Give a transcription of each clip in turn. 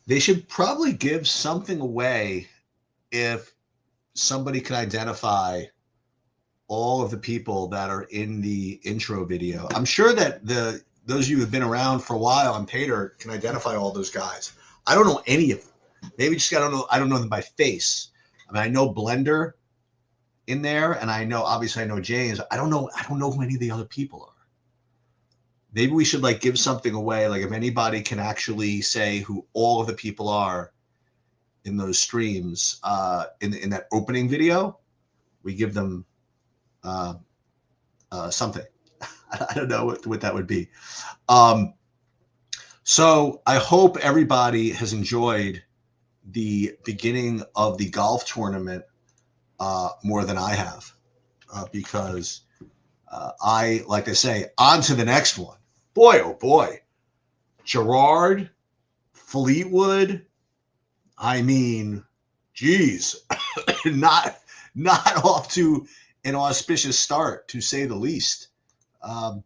They should probably give something away if somebody can identify all of the people that are in the intro video. I'm sure that those of you who've been around for a while on Pater can identify all those guys. I don't know any of them. Maybe just I don't know them by face. I mean, I know Blender in there, and obviously I know James. I don't know who any of the other people are. Maybe we should like give something away. Like if anybody can actually say who all of the people are in those streams, in that opening video, we give them something. I don't know what that would be. So I hope everybody has enjoyed the beginning of the golf tournament more than I have, because like I say, on to the next one. Boy, oh boy. Gerard, Fleetwood. I mean, geez, not off to an auspicious start, to say the least. The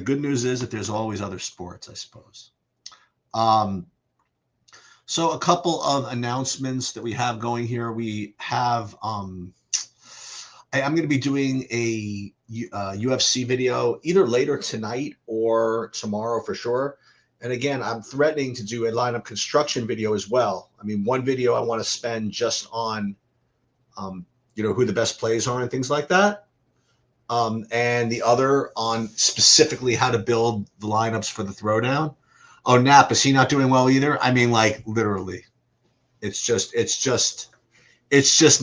good news is that there's always other sports, I suppose. So a couple of announcements that we have going here. We have I'm going to be doing a UFC video either later tonight or tomorrow for sure. And again, I'm threatening to do a lineup construction video as well. I mean, one video I want to spend just on, who the best plays are and things like that. And the other on specifically how to build the lineups for the throwdown. Oh, Nap, is he not doing well either? I mean, like literally, it's just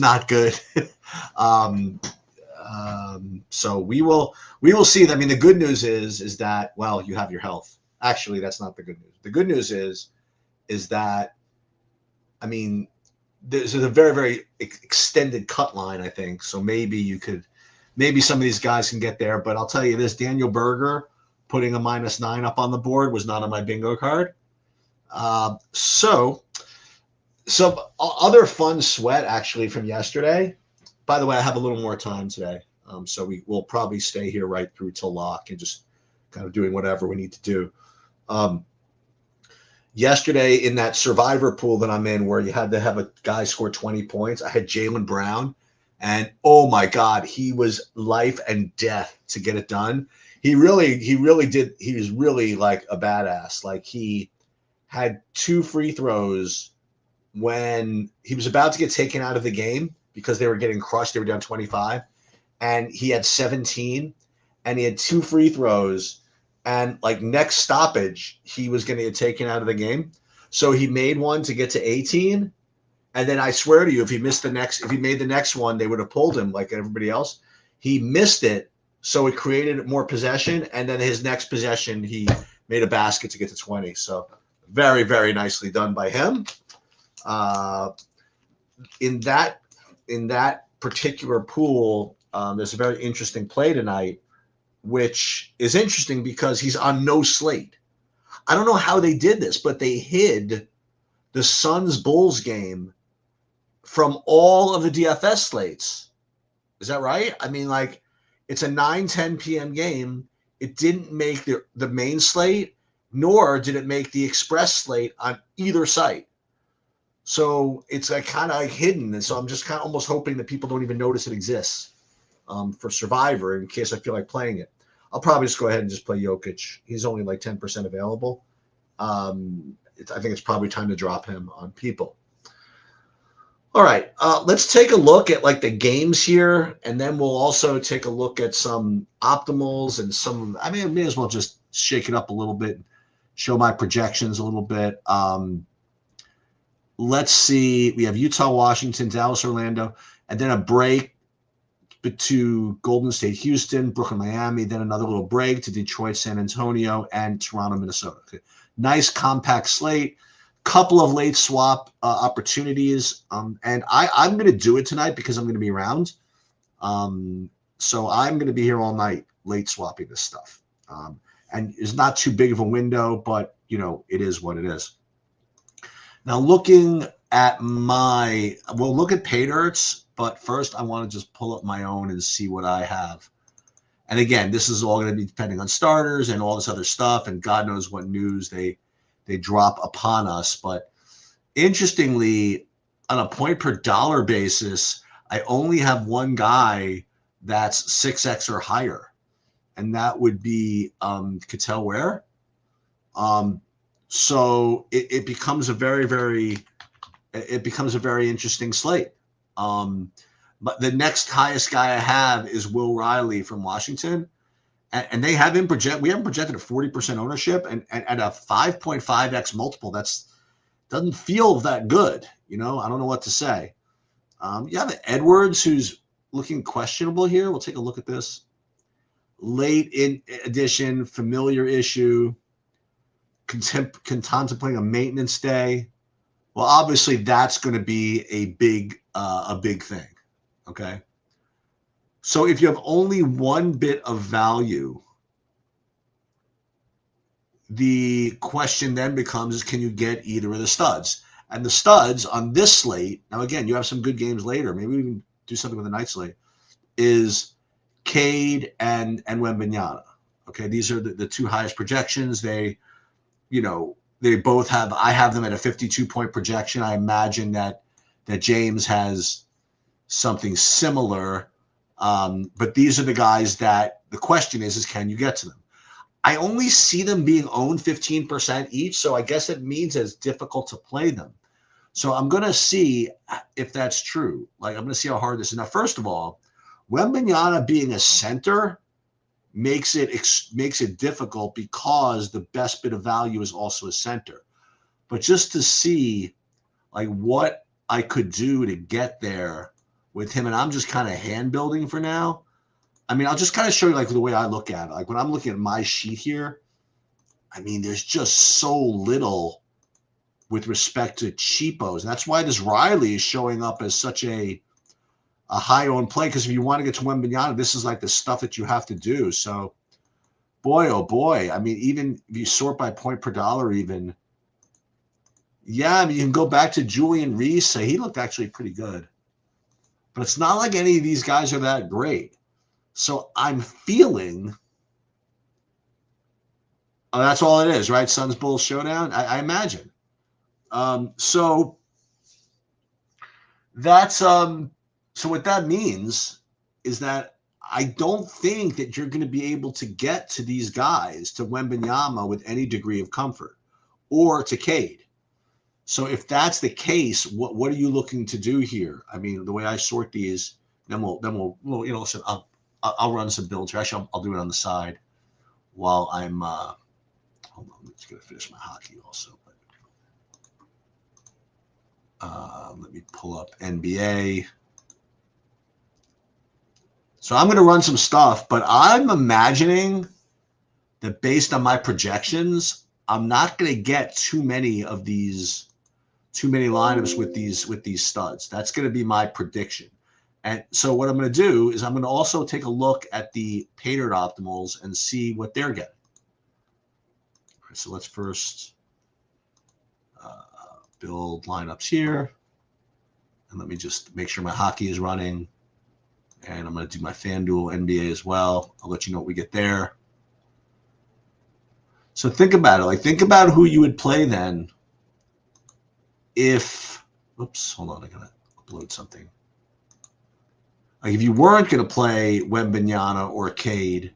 not good. So we will see. I mean, the good news is that, well, you have your health. Actually, that's not the good news. The good news is that, I mean, there's a very, very extended cut line, I think. So maybe some of these guys can get there. But I'll tell you this, Daniel Berger putting a -9 up on the board was not on my bingo card. So some other fun sweat actually from yesterday. By the way, I have a little more time today. So we will probably stay here right through till lock and just kind of doing whatever we need to do. Yesterday in that survivor pool that I'm in, where you had to have a guy score 20 points, I had Jaylen Brown, and oh my God, he was life and death to get it done. He really did. He was really like a badass. Like he had 2 free throws when he was about to get taken out of the game because they were getting crushed. They were down 25, and he had 17, and he had 2 free throws. And like next stoppage, he was going to get taken out of the game. So he made one to get to 18. And then I swear to you, if he made the next one, they would have pulled him like everybody else. He missed it. So it created more possession. And then his next possession, he made a basket to get to 20. So very, very nicely done by him. In that particular pool, there's a very interesting play tonight, which is interesting because he's on no slate. I don't know how they did this, but they hid the Suns-Bulls game from all of the DFS slates. Is that right? I mean, like, it's a 9-10 p.m. game. It didn't make the main slate, nor did it make the express slate on either site. So it's like kind of like hidden. And so I'm just kind of almost hoping that people don't even notice it exists. For Survivor, in case I feel like playing it. I'll probably just go ahead and just play Jokic. He's only like 10% available. I think it's probably time to drop him on people. All right, let's take a look at like the games here, and then we'll also take a look at some optimals and some. I mean, I may as well just shake it up a little bit, show my projections a little bit. Let's see. We have Utah, Washington, Dallas, Orlando, and then a break to Golden State, Houston, Brooklyn, Miami, then another little break to Detroit, San Antonio, and Toronto, Minnesota. Okay. Nice compact slate, couple of late swap opportunities. And I'm going to do it tonight because I'm going to be around. So I'm going to be here all night, late swapping this stuff. And it's not too big of a window, but, it is what it is. Now, looking at we'll look at pay dirts. But first, I want to just pull up my own and see what I have. And again, this is all going to be depending on starters and all this other stuff, and God knows what news they drop upon us. But interestingly, on a point per dollar basis, I only have one guy that's 6x or higher, and that would be Cattell Ware. So it becomes a very interesting slate. But the next highest guy I have is Will Riley from Washington, and they have him we haven't projected a 40% ownership, and at a 5.5x multiple, doesn't feel that good. I don't know what to say. You have Edwards, who's looking questionable here. We'll take a look at this. Late in edition, familiar issue, contemplating a maintenance day. Well, obviously that's going to be a big thing. Okay. So if you have only one bit of value, the question then becomes, can you get either of the studs? And the studs on this slate, now again, you have some good games later, maybe we can do something with the night slate, is Cade and Wembanyama. Okay, these are the two highest projections. They both have, I have them at a 52-point projection. I imagine that James has something similar. But these are the guys that the question is can you get to them? I only see them being owned 15% each, so I guess it means it's difficult to play them. So I'm going to see if that's true. I'm going to see how hard this is. Now, first of all, Wembanyama being a center makes it difficult because the best bit of value is also a center. But just to see what I could do to get there with him, and I'm just kind of hand building for now. I mean, I'll just kind of show you the way I look at it. When I'm looking at my sheet here, I mean, there's just so little with respect to cheapos. And that's why this Riley is showing up as such a high owned play, because if you want to get to Wembanyama, this is the stuff that you have to do. So, boy, oh boy. I mean, even if you sort by point per dollar, even, yeah, I mean, you can go back to Julian Reese. He looked actually pretty good. But it's not like any of these guys are that great. So I'm feeling, that's all it is, right? Suns Bulls showdown, I imagine. So that's so what that means is that I don't think that you're going to be able to get to these guys, to Wembanyama, with any degree of comfort, or to Cade. So if that's the case, what are you looking to do here? I mean, the way I sort these, then we'll listen, I'll run some builds here. Actually, I'll do it on the side while I'm hold on, I'm just gonna finish my hockey also. But let me pull up NBA. So I'm gonna run some stuff, but I'm imagining that based on my projections, I'm not gonna get too many lineups with these studs. That's going to be my prediction. And so what I'm going to do is I'm going to also take a look at the Painted Optimals and see what they're getting. All right, so let's first build lineups here. And let me just make sure my hockey is running. And I'm going to do my FanDuel NBA as well. I'll let you know what we get there. So think about it. Think about who you would play then if, oops, hold on, I gotta upload something. If you weren't gonna play Wembanyama or Cade,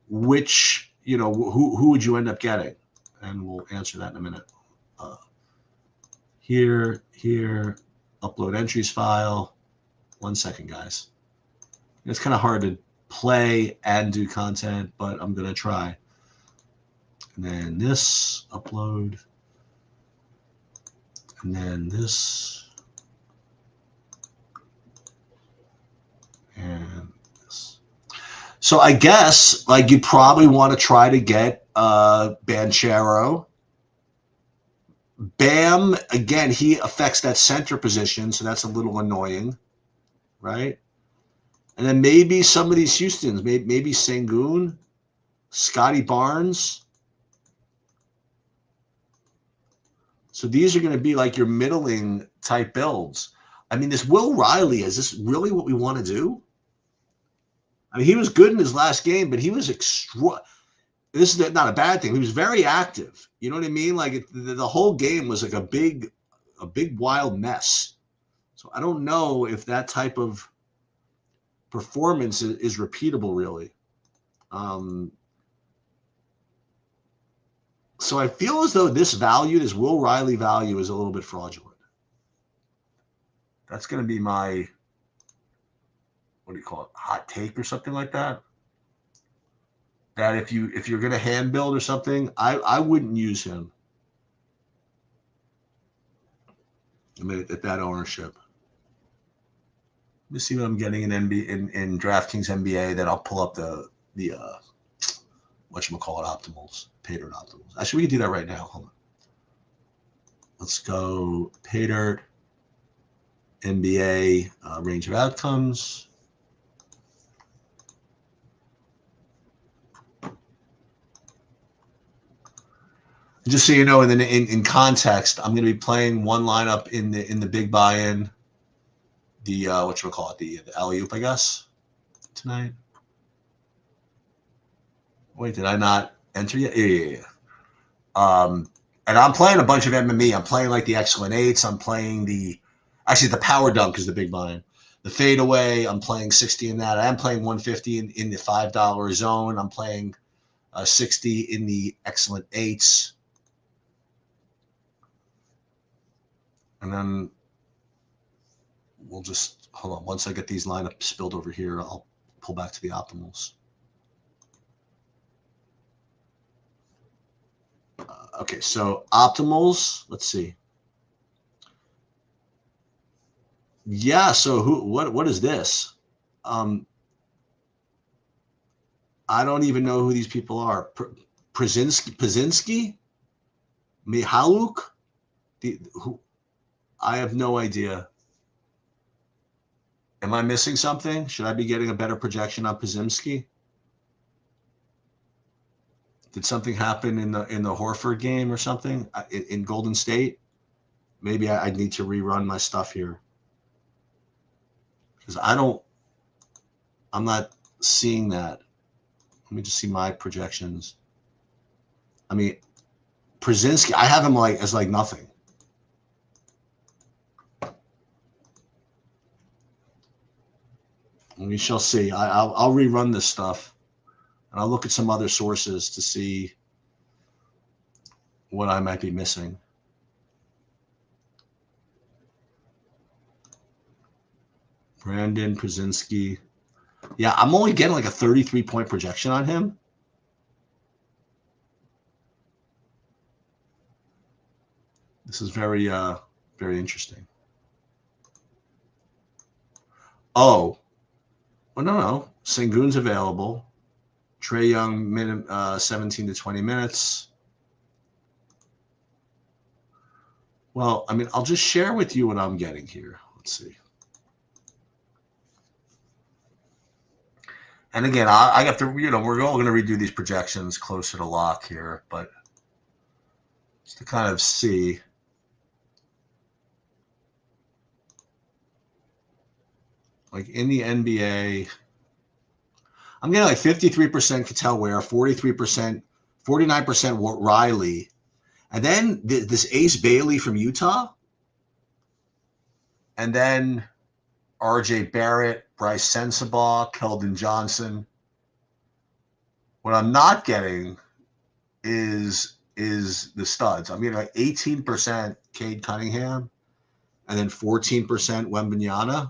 which, who would you end up getting? And we'll answer that in a minute. Here, upload entries file. 1 second, guys. It's kind of hard to play and do content, but I'm gonna try. And then this, upload. And then this, and this. So I guess you probably want to try to get Banchero. Bam, again, he affects that center position, so that's a little annoying, right? And then maybe some of these Houstons, maybe Sengun, Scotty Barnes. So these are going to be your middling type builds. I mean, this Will Riley, is this really what we want to do? I mean, he was good in his last game, but he was this is not a bad thing. He was very active. You know what I mean? Like the whole game was like a big wild mess. So I don't know if that type of performance is repeatable, really. So I feel as though this Will Riley value, is a little bit fraudulent. That's going to be my, what do you call it, hot take or something like that. That if you're going to hand build or something, I wouldn't use him. I mean, at that ownership. Let me see what I'm getting in DraftKings NBA. Then I'll pull up the whatchamacallit optimals, pay dirt optimals. Actually, we can do that right now. Hold on. Let's go pay dirt NBA range of outcomes. Just so you know, in context, I'm going to be playing one lineup in the big buy-in, the the alley-oop, I guess, tonight. Wait, did I not enter yet? Yeah. And I'm playing a bunch of MME. I'm playing like the excellent eights. I'm playing the power dunk is the big buy-in. The fadeaway, I'm playing 60 in that. I am playing 150 in the $5 zone. I'm playing 60 in the excellent eights. And then we'll just, hold on. Once I get these lineups spilled over here, I'll pull back to the optimals. Okay, so optimals, let's see. Yeah, so what is this? I don't even know who these people are. Pazinski? Mihaluk? Who? I have no idea. Am I missing something? Should I be getting a better projection on Pazimski? Did something happen in the Horford game or something in Golden State? Maybe I need to rerun my stuff here because I'm not seeing that. Let me just see my projections. I mean, Przinski, I have him as nothing. We shall see. I'll rerun this stuff, and I'll look at some other sources to see what I might be missing. Brandon Przinski. Yeah, I'm only getting like a 33-point projection on him. This is very interesting. Oh, no. Sengun's available. Trae Young, 17 to 20 minutes. Well, I mean, I'll just share with you what I'm getting here. Let's see. And again, I have to, we're all going to redo these projections closer to lock here, but just to kind of see. Like in the NBA, I'm getting like 53% Cattell Ware, 43%, 49% Riley. And then this Ace Bailey from Utah. And then RJ Barrett, Bryce Sensabaugh, Keldon Johnson. What I'm not getting is the studs. I'm getting like 18% Cade Cunningham and then 14% Wembanyama,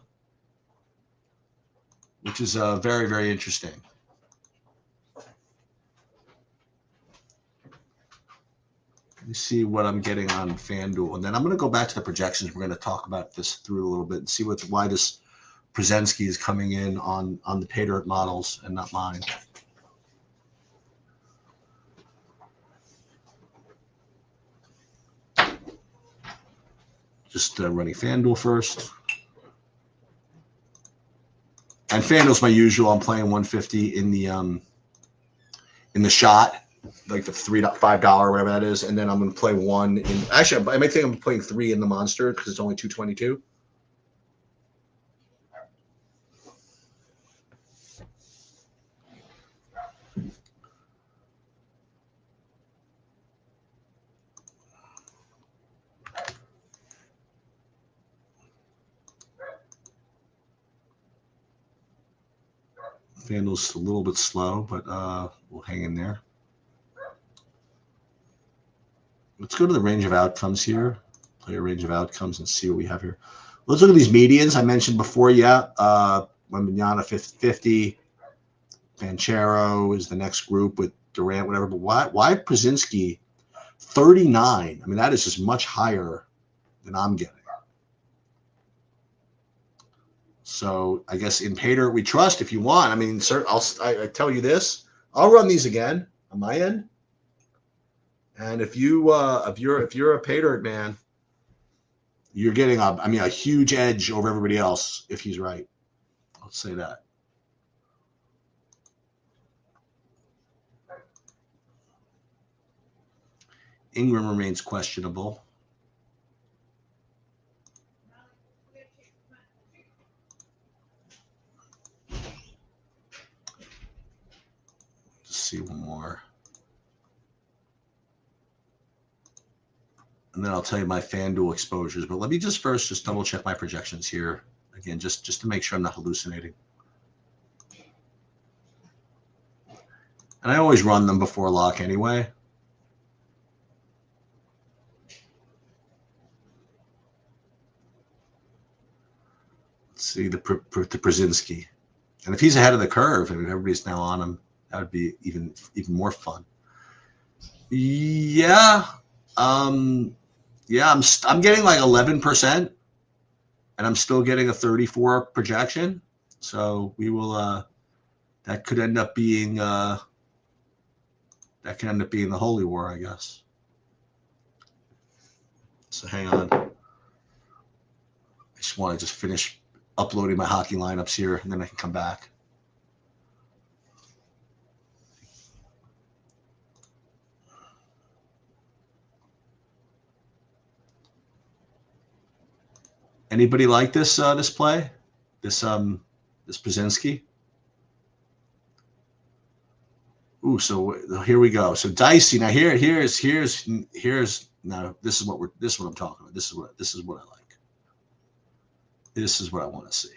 which is very, very interesting. Let me see what I'm getting on FanDuel. And then I'm going to go back to the projections. We're going to talk about this through a little bit and see why this Przinski is coming in on the pay dirt models and not mine. Just running FanDuel first. And FanDuel's my usual. I'm playing 150 in the shot, like the $5, whatever that is, and then I'm going to play one in. Actually, I might think I'm playing 3 in the Monster because it's only $2.22. FanDuel's a little bit slow, but we'll hang in there. Let's go to the range of outcomes here. Play a range of outcomes and see what we have here. Let's look at these medians I mentioned before. Yeah, Wembanyama 50. Banchero is the next group with Durant, whatever. But why Brzezinski 39? I mean, that is just much higher than I'm getting. So I guess in Pater we trust if you want. I mean, sir, I tell you this. I'll run these again on my end. And if you're a Pater man, you're getting a huge edge over everybody else if he's right. I'll say that. Ingram remains questionable. Let's see one more. And then I'll tell you my FanDuel exposures. But let me just double check my projections here. Again, just to make sure I'm not hallucinating. And I always run them before lock anyway. See the Brzezinski, and if he's ahead of the curve, and everybody's now on him, that would be even more fun. Yeah, I'm getting like 11%, and I'm still getting a 34 projection. So we will. That could end up being the holy war, I guess. So hang on. I just want to finish uploading my hockey lineups here, and then I can come back. Anybody like this play? This Brzezinski? Ooh, so here we go. So dicey. Now here's now this is what I'm talking about. This is what I like. This is what I want to see.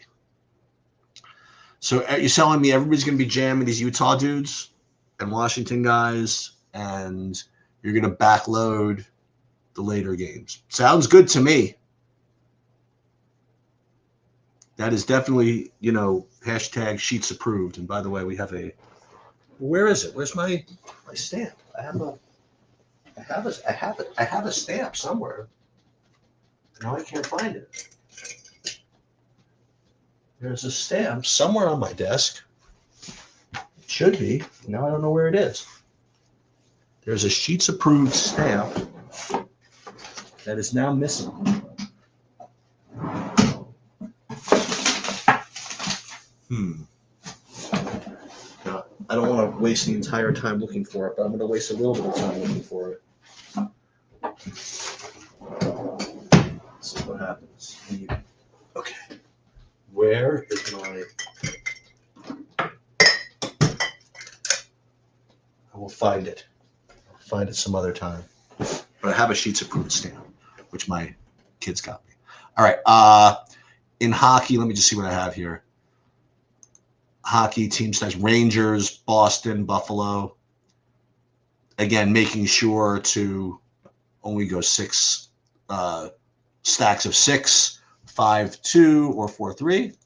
So you're telling me everybody's going to be jamming these Utah dudes and Washington guys, and you're going to backload the later games. Sounds good to me. That is definitely, hashtag sheets approved. And by the way, we have where is it? Where's my stamp? I have a stamp somewhere. Now I can't find it. There's a stamp somewhere on my desk. It should be. Now I don't know where it is. There's a sheets approved stamp that is now missing. Now, I don't want to waste the entire time looking for it, but I'm going to waste a little bit of time looking for it. Let's see what happens. Okay. Where is my... I will find it. I'll find it some other time. But I have a sheets approved stamp, which my kids got me. All right. In hockey, let me just see what I have here. Hockey team size: Rangers, Boston, Buffalo. Again, making sure to only go 6 stacks of 6, 5-2, or 4-3.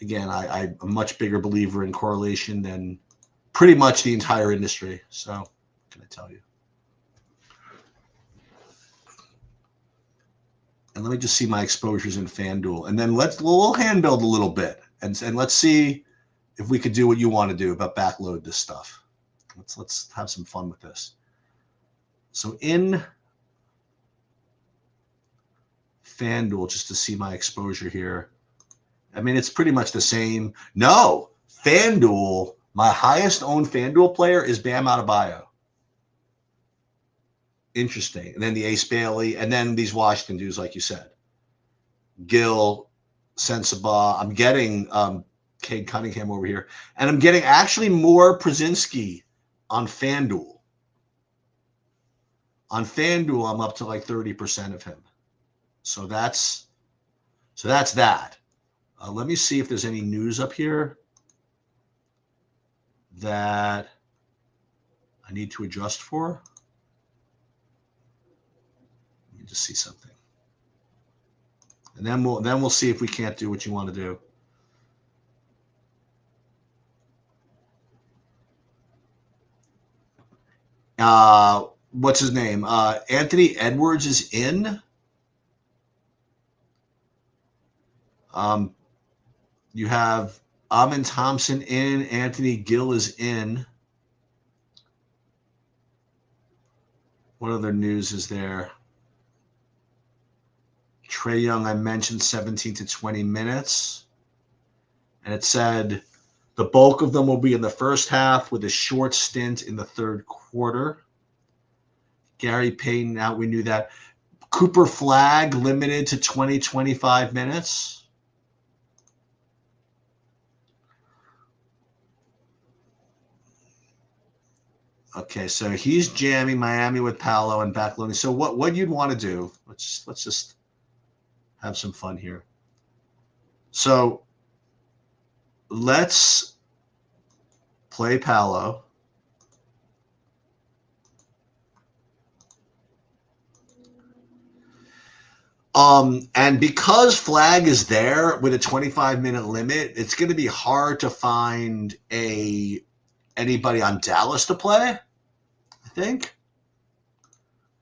Again, I'm a much bigger believer in correlation than pretty much the entire industry. So, what can I tell you? And let me just see my exposures in FanDuel, and then we'll hand build a little bit, and let's see if we could do what you want to do about backload this stuff. Let's have some fun with this. So in FanDuel, just to see my exposure here, I mean it's pretty much the same. No, FanDuel, my highest owned FanDuel player is Bam Adebayo. Interesting. And then the Ace Bailey, and then these Washington dudes, like you said. Gill, Sensabaugh. I'm getting Cade Cunningham over here. And I'm getting actually more Brzezinski on FanDuel. On FanDuel, I'm up to like 30% of him. So that's that. Let me see if there's any news up here that I need to adjust for. Let me just see something. And then we'll see if we can't do what you want to do. What's his name? Anthony Edwards is in. You have Amin Thompson in. Anthony Gill is in. What other news is there? Trae Young, I mentioned 17 to 20 minutes. And it said the bulk of them will be in the first half with a short stint in the third quarter. Gary Payton out, we knew that. Cooper Flagg limited to 20, 25 minutes. Okay, so he's jamming Miami with Paolo and backloading. So what you'd want to do? Let's just have some fun here. So let's play Paolo. And because Flagg is there with a 25-minute limit, it's going to be hard to find anybody on Dallas to play, I think.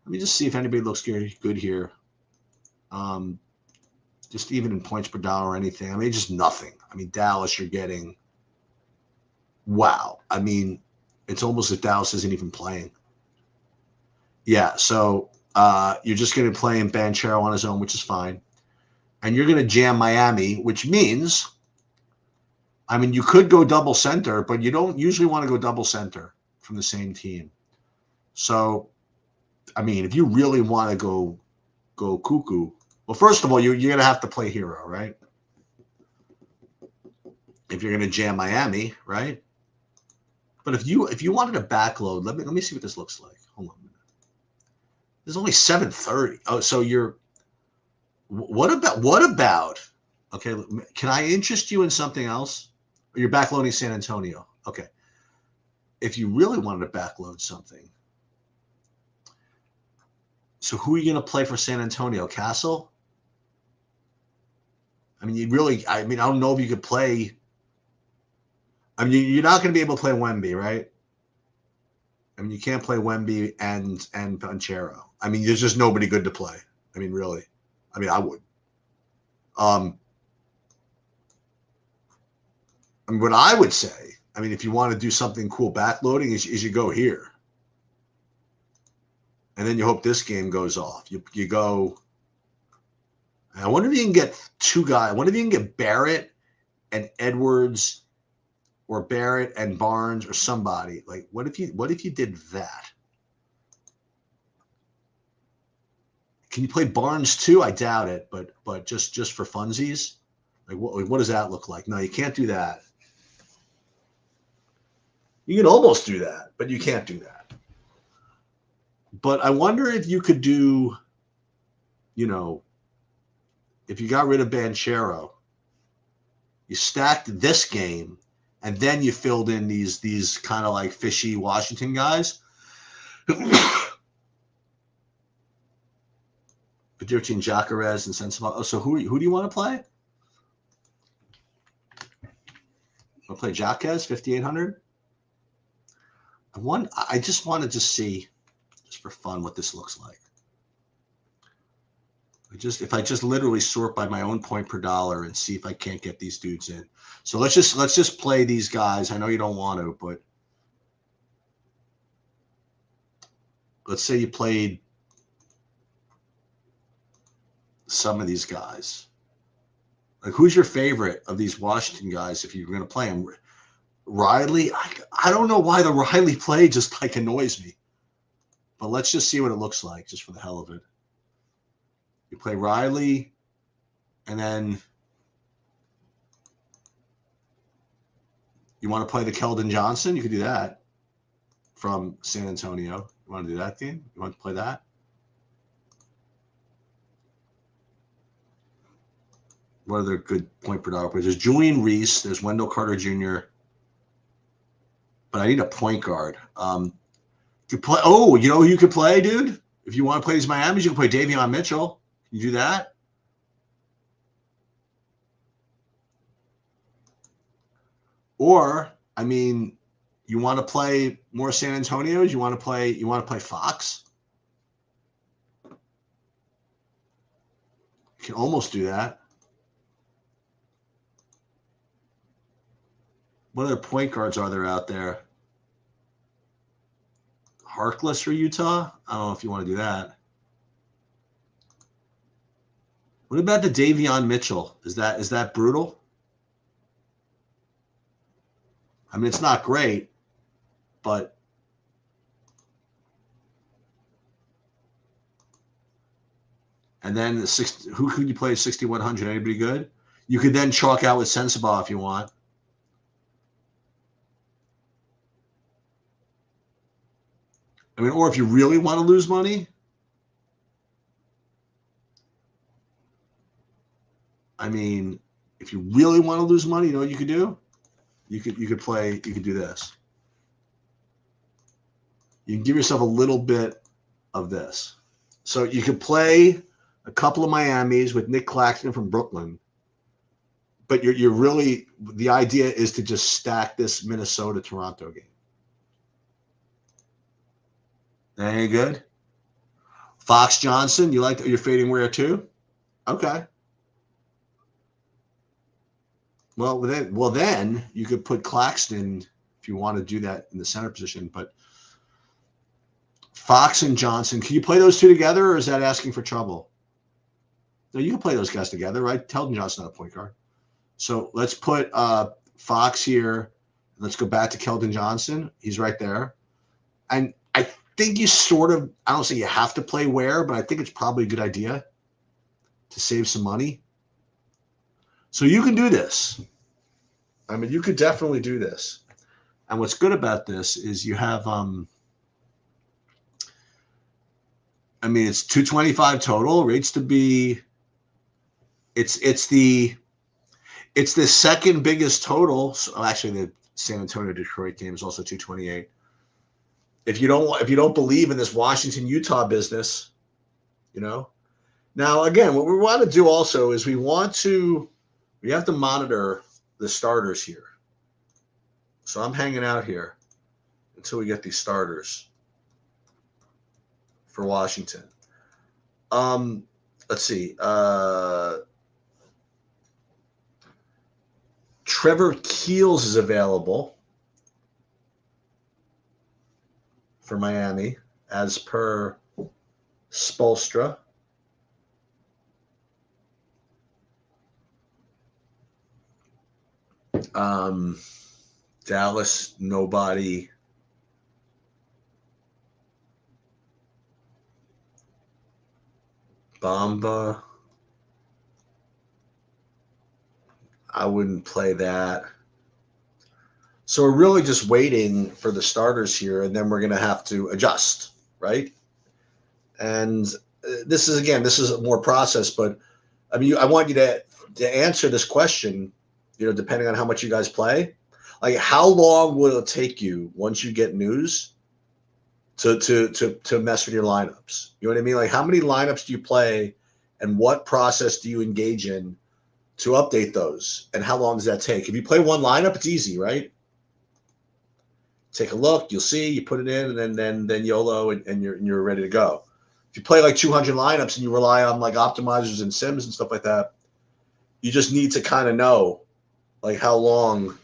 Let me just see if anybody looks good here. Just even in points per dollar or anything. I mean, just nothing. I mean, Dallas, you're getting, wow. I mean, it's almost as Dallas isn't even playing. Yeah, so you're just going to play in Banchero on his own, which is fine. And you're going to jam Miami, which means, I mean, you could go double center, but you don't usually want to go double center from the same team. So, I mean, if you really want to go cuckoo, well, first of all, you're going to have to play hero, right? If you're going to jam Miami, right? But if you wanted to backload, let me see what this looks like. Hold on a minute. There's only 7:30. Oh, so what about? Okay, can I interest you in something else? Or you're backloading San Antonio. Okay. If you really wanted to backload something, so who are you going to play for San Antonio? Castle? I mean, I don't know if you could play. I mean, you're not going to be able to play Wemby, right? I mean, you can't play Wemby and Banchero. I mean, there's just nobody good to play. I mean, really. I mean, I would. I mean, what I would say, I mean, if you want to do something cool backloading, is you go here. And then you hope this game goes off. You go. I wonder if you can get two guys. I wonder if you can get Barrett and Edwards, or Barrett and Barnes, or somebody. Like, what if you did that? Can you play Barnes too? I doubt it, but just for funsies, like what does that look like? No, you can't do that. You can almost do that, but you can't do that. But I wonder if you could do, if you got rid of Banchero, you stacked this game, and then you filled in these kind of like fishy Washington guys. Between Jacarez and Sensabaugh. Oh, so who do you want to play? Want to play Jaquez, 5,800? I just wanted to see, just for fun, what this looks like. If I just literally sort by my own point per dollar and see if I can't get these dudes in. So let's just play these guys. I know you don't want to, but let's say you played some of these guys. Like, who's your favorite of these Washington guys if you're going to play them? Riley? I don't know why the Riley play just like annoys me. But let's just see what it looks like, just for the hell of it. You play Riley, and then you want to play the Keldon Johnson? You could do that from San Antonio. You want to do that game? You want to play that? What other good point per dollar players? There's Julian Reese. There's Wendell Carter Jr. But I need a point guard. You play. Oh, you know who you could play, dude? If you want to play these Miamis, you can play Davion Mitchell. Can you do that? Or, I mean, you want to play more San Antonio's? You want to play Fox? You can almost do that. What other point guards are there out there? Harkless for Utah? I don't know if you want to do that. What about the Davion Mitchell? Is that brutal? I mean, it's not great, but and then who could you play at 6,100? Anybody good? You could then chalk out with Sensabaugh if you want. I mean, or if you really want to lose money, I mean, if you really want to lose money, you know what you could do? You could do this. You can give yourself a little bit of this. So you could play a couple of Miamis with Nick Claxton from Brooklyn, but you're really, the idea is to just stack this Minnesota-Toronto game. Any good? Fox Johnson, you're fading where too? Okay. Well, then you could put Claxton if you want to do that in the center position. But Fox and Johnson, can you play those two together, or is that asking for trouble? No, you can play those guys together, right? Keldon Johnson not a point guard. So let's put Fox here. Let's go back to Keldon Johnson. He's right there. And I think you I don't say you have to play Ware, but I think it's probably a good idea to save some money. So you can do this. I mean, you could definitely do this. And what's good about this is you have, I mean, it's 225 total. Rates to be, it's the second biggest total. So actually, the San Antonio Detroit game is also 228. If you don't believe in this Washington Utah business, you know. Now again, what we want to do also is we have to monitor the starters here. So I'm hanging out here until we get these starters for Washington. Let's see. Trevor Keels is available for Miami as per Spoelstra. Dallas, nobody. Bamba. I wouldn't play that. So we're really just waiting for the starters here, and then we're going to have to adjust, right? And this is more process, but I mean, I want you to answer this question, depending on how much you guys play. Like, how long will it take you once you get news to mess with your lineups? You know what I mean? Like, how many lineups do you play, and what process do you engage in to update those? And how long does that take? If you play one lineup, it's easy, right? Take a look, you'll see, you put it in, and then YOLO, and you're ready to go. If you play like 200 lineups and you rely on like optimizers and sims and stuff like that, you just need to kind of know like how long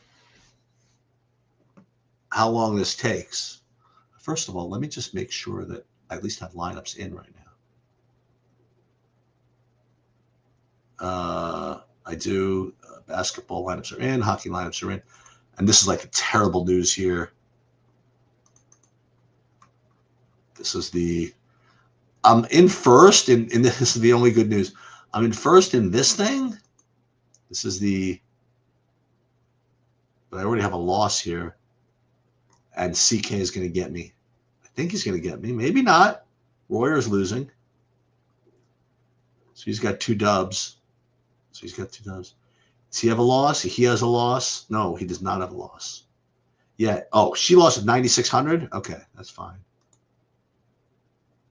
this takes. First of all, let me just make sure that I at least have lineups in right now. I do. Basketball lineups are in. Hockey lineups are in. And this is like the terrible news here. This is I'm in first, and this is the only good news. I'm in first in this thing. This is but I already have a loss here. And CK is going to get me. I think he's going to get me. Maybe not. Royer's losing. So he's got 2 dubs. So he's got 2 times. Does he have a loss? He has a loss. No, he does not have a loss. Yeah. Oh, she lost at 9,600. Okay, that's fine.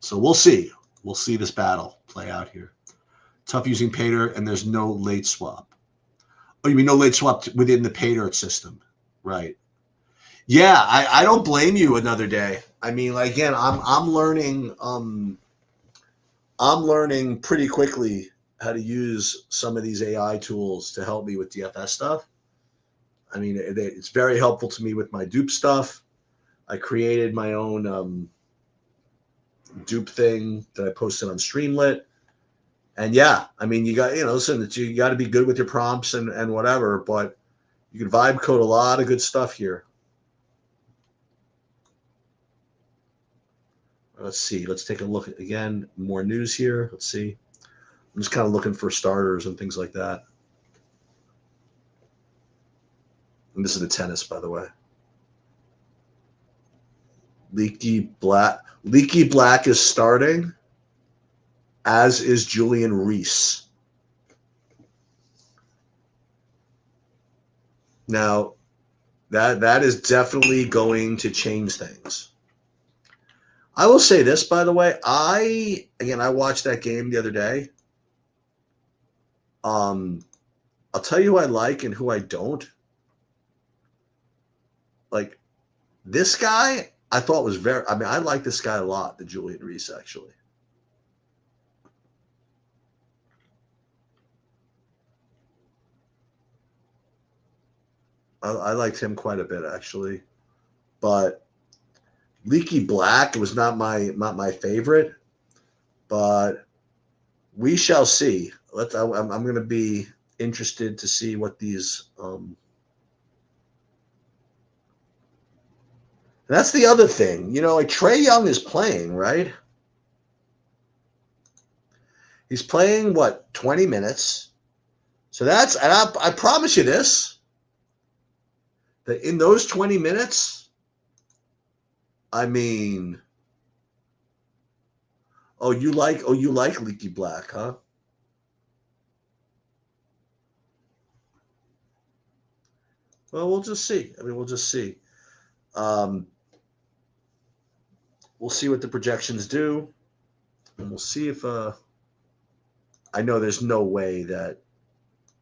So we'll see. We'll see this battle play out here. Tough using Pater, and there's no late swap. Oh, you mean no late swap within the Pater system, right? Yeah, I don't blame you. Another day. I mean, like, again, I'm learning. I'm learning pretty quickly how to use some of these AI tools to help me with DFS stuff. I mean, it's very helpful to me with my dupe stuff. I created my own dupe thing that I posted on Streamlit. And yeah, I mean, you got, listen, you got to be good with your prompts and whatever, but you can vibe code a lot of good stuff here. Let's see. Let's take a look at, again, more news here. Let's see. I'm just kind of looking for starters and things like that. And this is the tennis, by the way. Leaky Black is starting, as is Julian Reese. Now, that is definitely going to change things. I will say this, by the way. I watched that game the other day. I'll tell you who I like and who I don't. Like, this guy, I thought was I like this guy a lot, the Julian Reese, actually. I liked him quite a bit, actually. But Leaky Black was not my favorite. But we shall see. I'm going to be interested to see what these. That's the other thing. Like Trae Young is playing, right? He's playing, 20 minutes. So and I promise you this, that in those 20 minutes, I mean, you like Leaky Black, huh? Well, we'll just see. We'll just see. We'll see what the projections do, and we'll see if I know there's no way that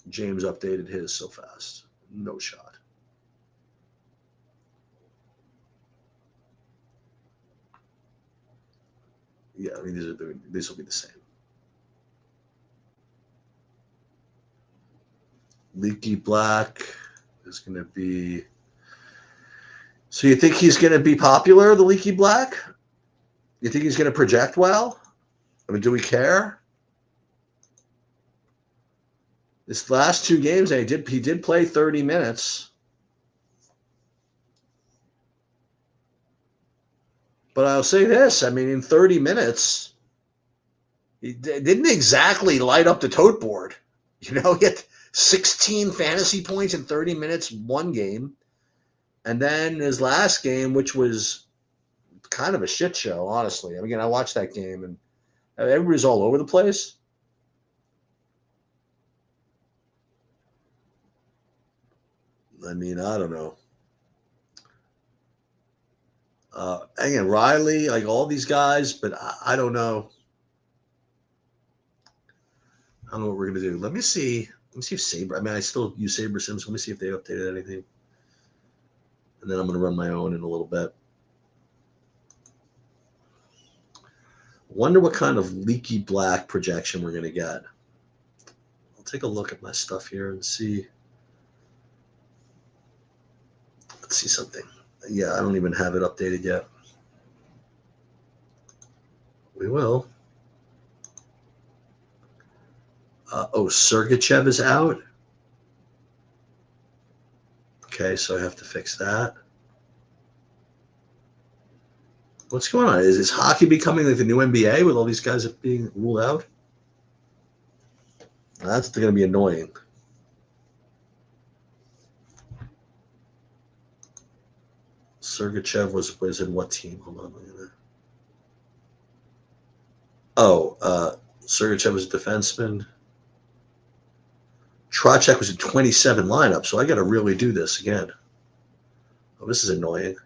James updated his so fast. No shot. Yeah, these will be the same. Leaky Black is going to be. So you think he's going to be popular, the Leaky Black? You think he's going to project well? Do we care? This last 2 games, he did play 30 minutes. But I'll say this, in 30 minutes, he didn't exactly light up the tote board. He had 16 fantasy points in 30 minutes, one game. And then his last game, which was kind of a shit show, honestly. I watched that game, and everybody's all over the place. I don't know. Again, Riley, like all these guys, but I don't know. I don't know what we're going to do. Let me see if Sabre, I still use Sabre Sims. Let me see if they updated anything. And then I'm going to run my own in a little bit. Wonder what kind of Leaky Black projection we're going to get. I'll take a look at my stuff here and see. Let's see something. Yeah, I don't even have it updated yet. We will. Sergachev is out. Okay, so I have to fix that. What's going on? Is hockey becoming like the new NBA with all these guys being ruled out? That's going to be annoying. Sergachev was in what team? Hold on. Sergachev was a defenseman. Trocheck was in 27 lineup, so I got to really do this again. Oh, this is annoying.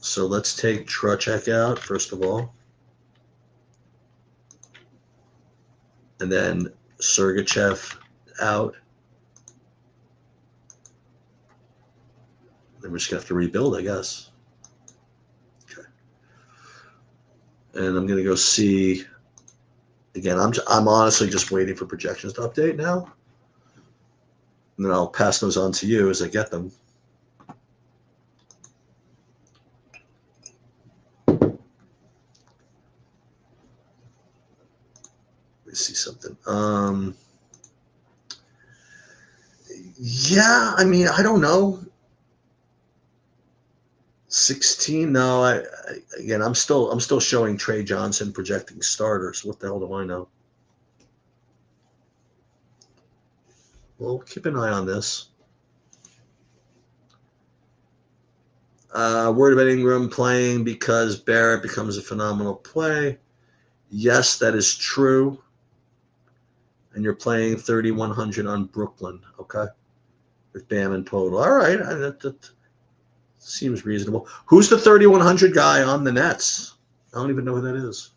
So let's take Trocheck out, first of all. And then Sergachev out. Then we're just going to have to rebuild, I guess. Okay. And I'm going to go see. Again, I'm honestly just waiting for projections to update now. And then I'll pass those on to you as I get them. Let me see something. Yeah, I mean, I don't know. 16? No, again, I'm still showing Trey Johnson projecting starters. What the hell do I know? Well, keep an eye on this. Word about Ingram playing because Barrett becomes a phenomenal play. Yes, that is true. And you're playing 3,100 on Brooklyn, okay? With Bam in total. All right, that seems reasonable. Who's the 3,100 guy on the Nets? I don't even know who that is.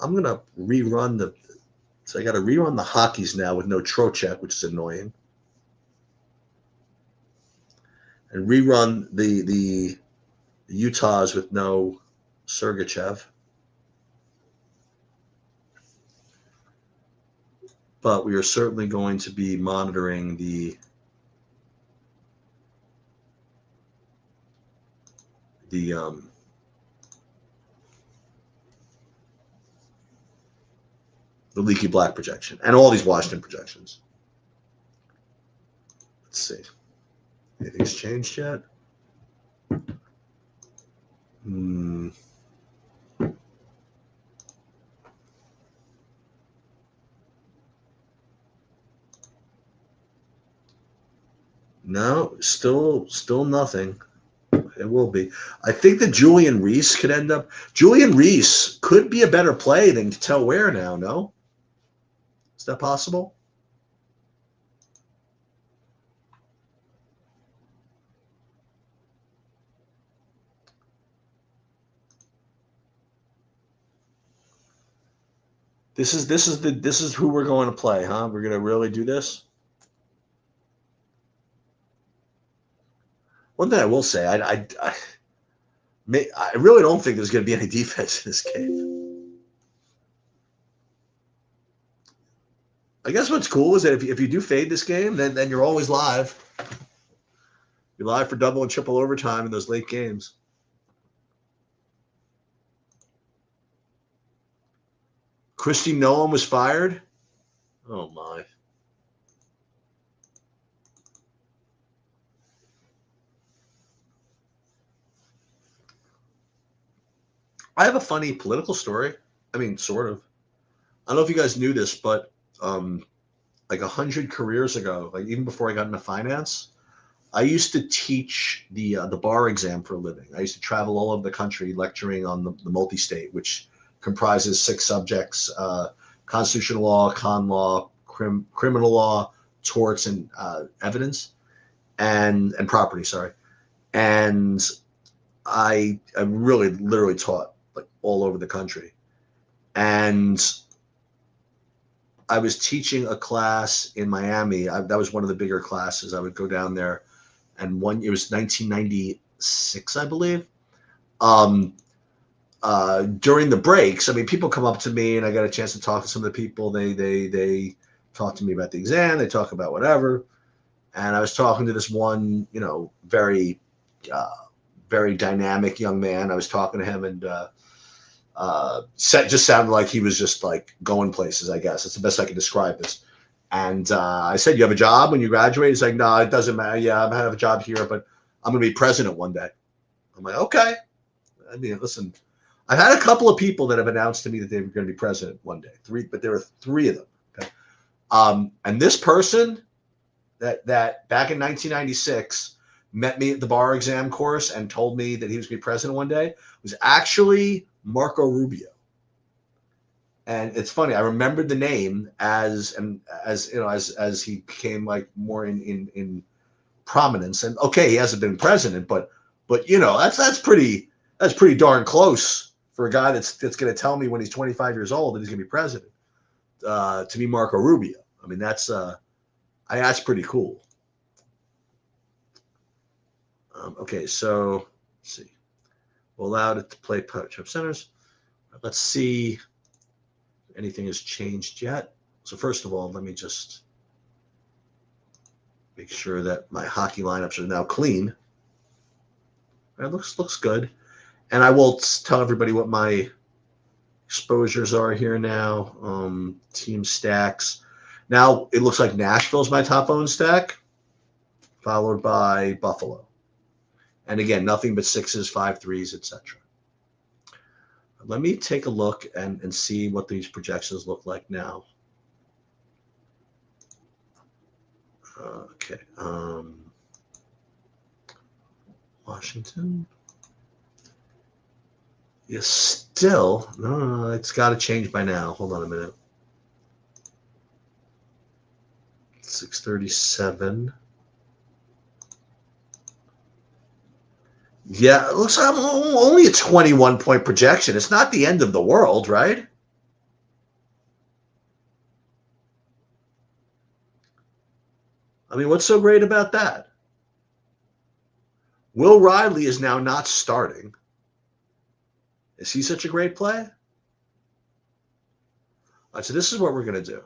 I'm going to rerun the – so I got to rerun the hockeys now with no Trocheck, which is annoying. And rerun the Utahs with no Sergachev. But we are certainly going to be monitoring the Leaky Black projection and all these Washington projections. Let's see. Anything's changed yet? No, still nothing. It will be. I think that Julian Reese could end up. Julian Reese could be a better play than Tell Ware now. No, is that possible? This is who we're going to play, huh? We're going to really do this. One thing I will say, I really don't think there's going to be any defense in this game. I guess what's cool is that if you do fade this game, then you're always live. You're live for double and triple overtime in those late games. Christy Nolan was fired? Oh, my. I have a funny political story. I mean, sort of. I don't know if you guys knew this, but like 100 careers ago, like even before I got into finance, I used to teach the bar exam for a living. I used to travel all over the country lecturing on the multi-state, which comprises 6 subjects: constitutional law, con law, criminal law, torts, and evidence, and property. Sorry, and I really literally taught like all over the country, and I was teaching a class in Miami. That was one of the bigger classes. I would go down there, and it was 1996, I believe. During the breaks, I mean, people come up to me, and I got a chance to talk to some of the people. They talk to me about the exam. They talk about whatever, and I was talking to this one, very, very dynamic young man. I was talking to him, and just sounded like he was just like going places, I guess. It's the best I can describe this. And I said, "You have a job when you graduate?" He's like, "No, it doesn't matter. Yeah, I have a job here, but I'm going to be president one day." I'm like, "Okay." I mean, listen, I've had a couple of people that have announced to me that they were going to be president one day. 3, but there were 3 of them. Okay. And this person that back in 1996 met me at the bar exam course and told me that he was going to be president one day was actually Marco Rubio. And it's funny, I remembered the name as he became like more in prominence. And okay, he hasn't been president, but that's pretty darn close for a guy that's going to tell me when he's 25 years old that he's going to be president. To be Marco Rubio. I mean, that's pretty cool. Okay, so let's see. We'll allow it to play Trump centers. Let's see if anything has changed yet. So first of all, let me just make sure that my hockey lineups are now clean. It looks good. And I will tell everybody what my exposures are here now. Team stacks. Now it looks like Nashville's my top owned stack, followed by Buffalo. And again, nothing but 6s, 5 3s, etc. Let me take a look and see what these projections look like now. Okay. Washington. Yes, still. No, it's got to change by now. Hold on a minute. 637. Yeah, it looks like I'm only a 21-point projection. It's not the end of the world, right? I mean, what's so great about that? Will Riley is now not starting. Is he such a great play? All right, so this is what we're going to do.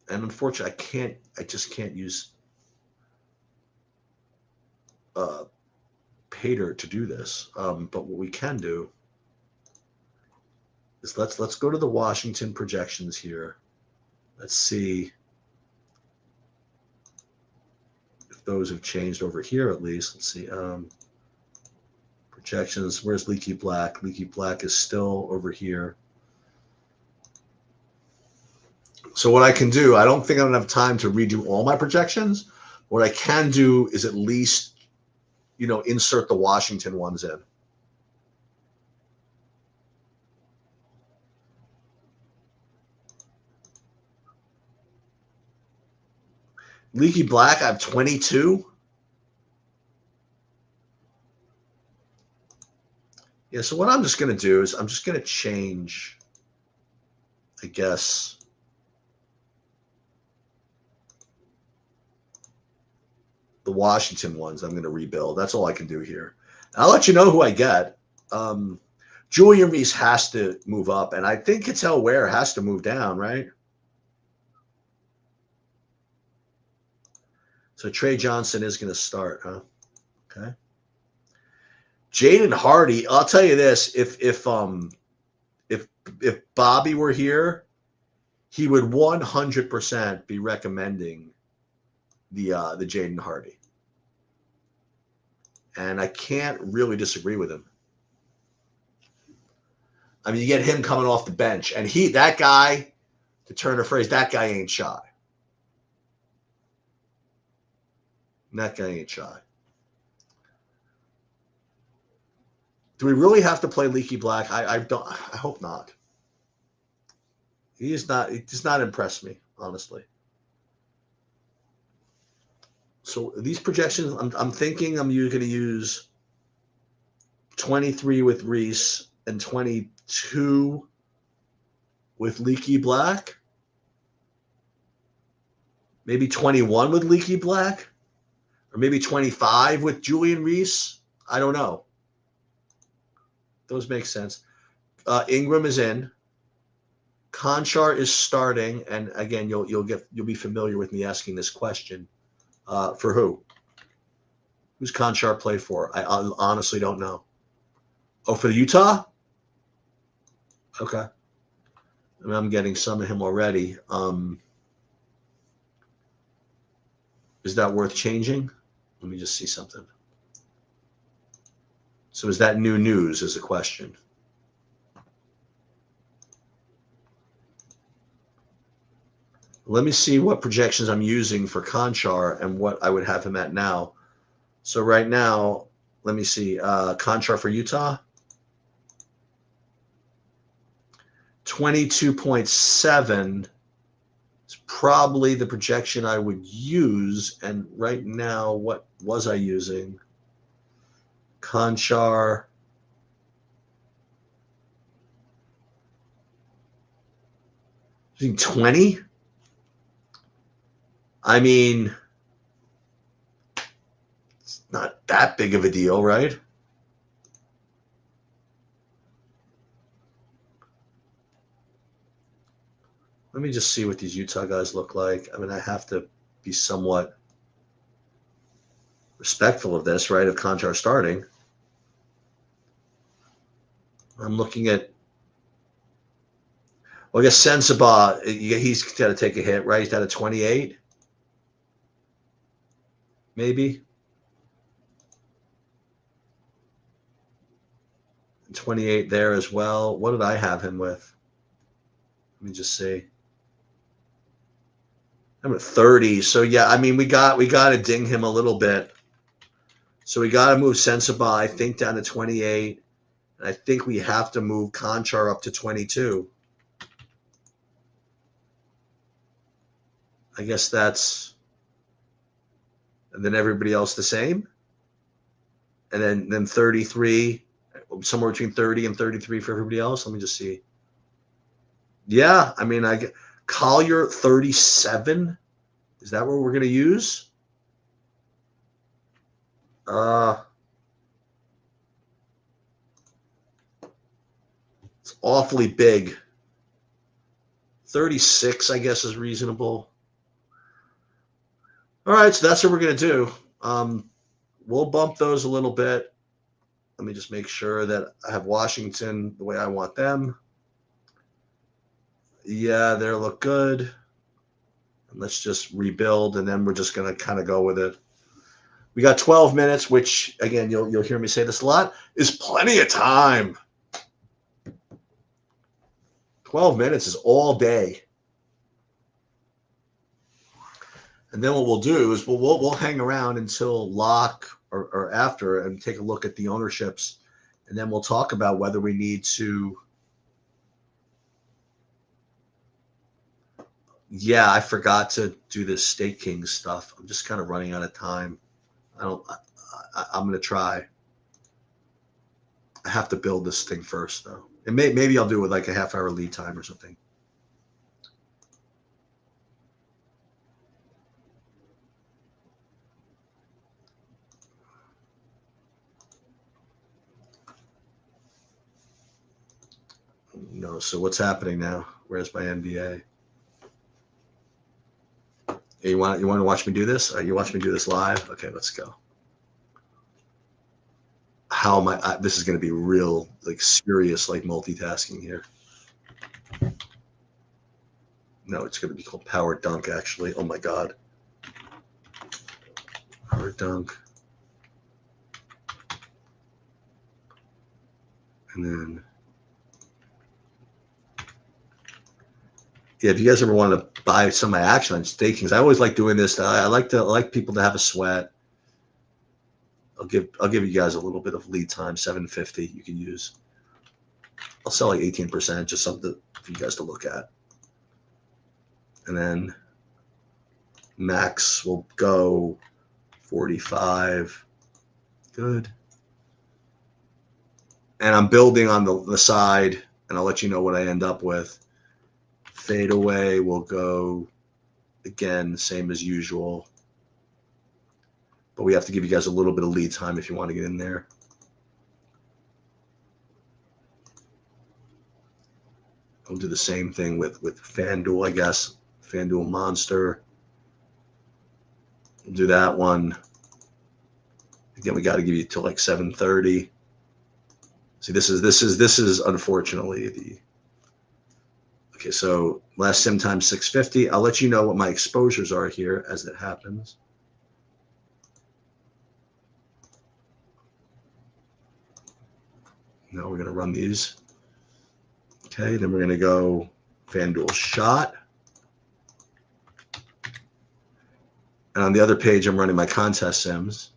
And unfortunately, I just can't use Pater to do this. But what we can do is let's go to the Washington projections here. Let's see if those have changed over here at least. Let's see. Projections. Where's Leaky Black? Leaky Black is still over here. So what I can do, I don't think I'm going to have time to redo all my projections. What I can do is at least, insert the Washington ones in. Leaky Black, I have 22. Yeah, so what I'm just going to do is I'm just going to change, I guess, the Washington ones. I'm going to rebuild. That's all I can do here. I'll let you know who I get. Julian Reese has to move up, and I think Cattell Ware has to move down, right? So Trey Johnson is going to start, huh? Okay. Jaden Hardy, I'll tell you this: if Bobby were here, he would 100% be recommending the Jaden Hardy, and I can't really disagree with him. I mean, you get him coming off the bench, and that guy, to turn a phrase, that guy ain't shy. That guy ain't shy. Do we really have to play Leaky Black? I don't. I hope not. He does not impress me, honestly. So these projections, I'm thinking I'm going to use 23 with Reese and 22 with Leaky Black. Maybe 21 with Leaky Black. Or maybe 25 with Julian Reese. I don't know. Those make sense. Ingram is in. Conchar is starting, and again, you'll be familiar with me asking this question. For who? Who's Conchar play for? I honestly don't know. Oh, for Utah? Okay. I mean, I'm getting some of him already. Is that worth changing? Let me just see something. So is that new news is a question. Let me see what projections I'm using for Conchar and what I would have him at now. So right now, let me see. Conchar for Utah. 22.7 is probably the projection I would use. And right now, what was I using? Conchar. Using 20? I mean, it's not that big of a deal, right? Let me just see what these Utah guys look like. I mean, I have to be somewhat respectful of this, right? Of Conchar starting. I'm looking at, well, I guess Sensabaugh, he's got to take a hit, right? He's got a 28, maybe. 28 there as well. What did I have him with? Let me just see. I'm at 30. So yeah, I mean, we got to ding him a little bit. So we got to move Sensabaugh, I think, down to 28. And I think we have to move Conchar up to 22. I guess that's, and then everybody else the same. And then 33, somewhere between 30 and 33 for everybody else. Let me just see. Yeah, I mean, I get Collier 37. Is that what we're going to use? It's awfully big. 36, I guess, is reasonable. All right, so that's what we're going to do. We'll bump those a little bit. Let me just make sure that I have Washington the way I want them. Yeah, they look good. And let's just rebuild, and then we're just going to kind of go with it. We got 12 minutes, which, again, you'll hear me say this a lot, is plenty of time. 12 minutes is all day. And then what we'll do is we'll hang around until lock or after and take a look at the ownerships. And then we'll talk about whether we need to. Yeah, I forgot to do this State Kings stuff. I'm just kind of running out of time. I'm going to try. I have to build this thing first, though. And maybe I'll do it with like a half-hour lead time or something. No, so what's happening now? Where's my NBA? Hey, you want to watch me do this? You watch me do this live? Okay, let's go. How am I? This is going to be real, like serious, like multitasking here. No, it's going to be called Power Dunk, actually. Oh my God. Power Dunk. And then, yeah, if you guys ever want to buy some of my action on State Kings, I always like doing this. I like people to have a sweat. I'll give you guys a little bit of lead time, $750 you can use. I'll sell like 18%, just something for you guys to look at. And then max will go 45. Good. And I'm building on the side, and I'll let you know what I end up with. Fadeaway will go, again, same as usual. But we have to give you guys a little bit of lead time if you want to get in there. I'll do the same thing with FanDuel, I guess. FanDuel Monster. We'll do that one. Again, we got to give you till like 7:30. See, this is unfortunately the. Okay, so last sim time 650. I'll let you know what my exposures are here as it happens. Now we're going to run these. Okay, then we're going to go FanDuel shot. And on the other page, I'm running my contest sims.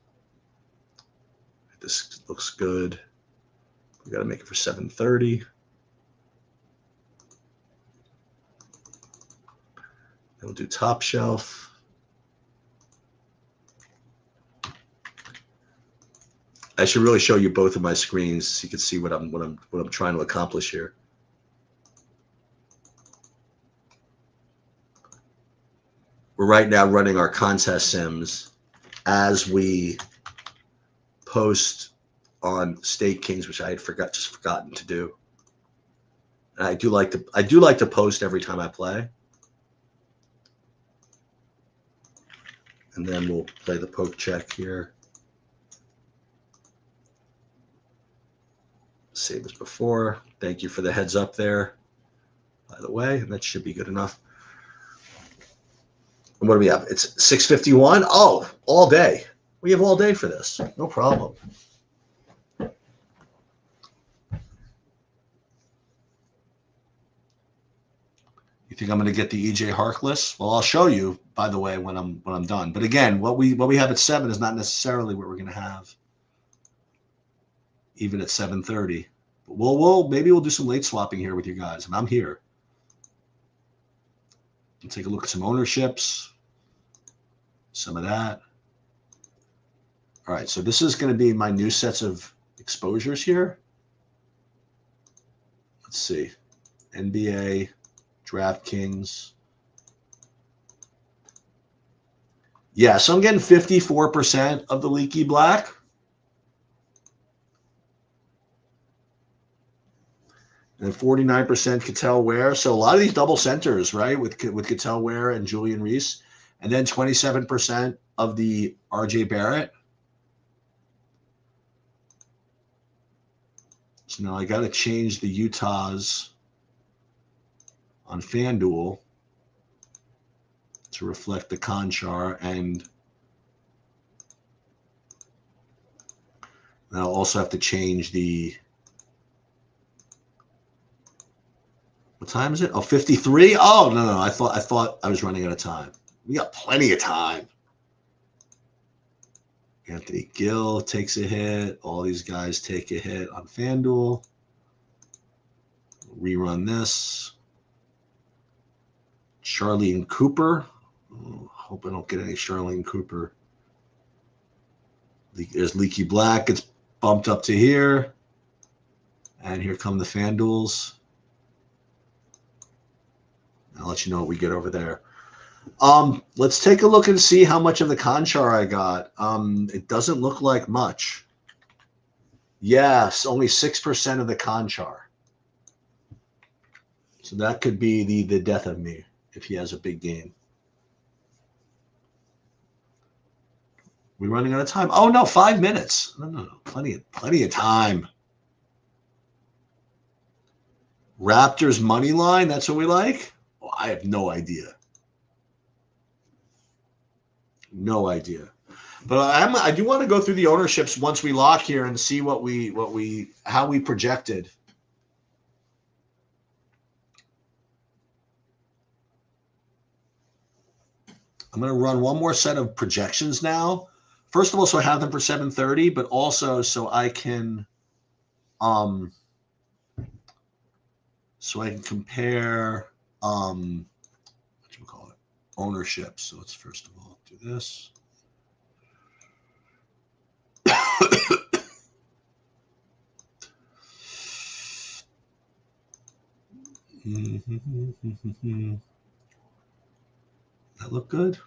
This looks good. We got to make it for 730. Then we'll do top shelf. I should really show you both of my screens so you can see what I'm trying to accomplish here. We're right now running our contest sims as we post on State Kings, which I had forgotten to do. And I do like to post every time I play. And then we'll play the poke check here. Same as before. Thank you for the heads up there, by the way. That should be good enough. And what do we have? It's 6:51. Oh, all day. We have all day for this. No problem. You think I'm going to get the EJ Harkless? Well, I'll show you, by the way, when I'm done. But again, what we have at 7 is not necessarily what we're going to have even at 7:30. But maybe we'll do some late swapping here with you guys, and I'm here. We'll take a look at some ownerships, some of that. All right, so this is going to be my new sets of exposures here. Let's see. NBA, DraftKings. Yeah, so I'm getting 54% of the leaky black. And 49% Cattell Ware. So a lot of these double centers, right, with Cattell Ware and Julian Reese. And then 27% of the RJ Barrett. So now I got to change the Utahs on FanDuel to reflect the Conchar, and I'll also have to change the, what time is it? Oh, 53? Oh, no. I thought I was running out of time. We got plenty of time. Anthony Gill takes a hit. All these guys take a hit on FanDuel. Rerun this. Charlene Cooper. Oh, hope I don't get any Charlene Cooper. There's Leaky Black. It's bumped up to here. And here come the FanDuels. I'll let you know what we get over there. Let's take a look and see how much of the Conchar I got. It doesn't look like much. Yes, only 6% of the Conchar. So that could be the death of me if he has a big game. We're running out of time. Oh no, 5 minutes. No. Plenty of time. Raptors money line, that's what we like? Oh, I have no idea. No idea. But I do want to go through the ownerships once we lock here and see how we projected. I'm going to run one more set of projections now. First of all, so I have them for 7:30, but also so I can compare what do you call it? Ownership. So let's first of all do this. That look good?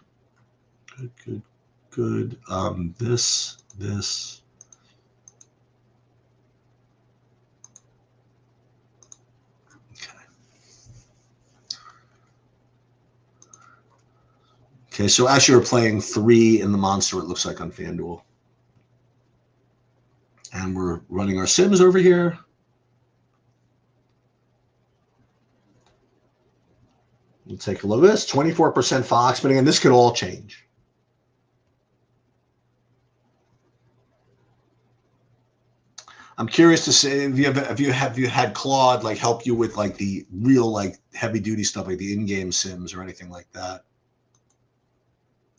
Good. This. Okay, so actually we're playing 3 in the Monster, it looks like, on FanDuel. And we're running our sims over here. We'll take a look at this. 24% Fox, but again, this could all change. I'm curious to say if you had Claude like help you with like the real like heavy duty stuff like the in-game sims or anything like that.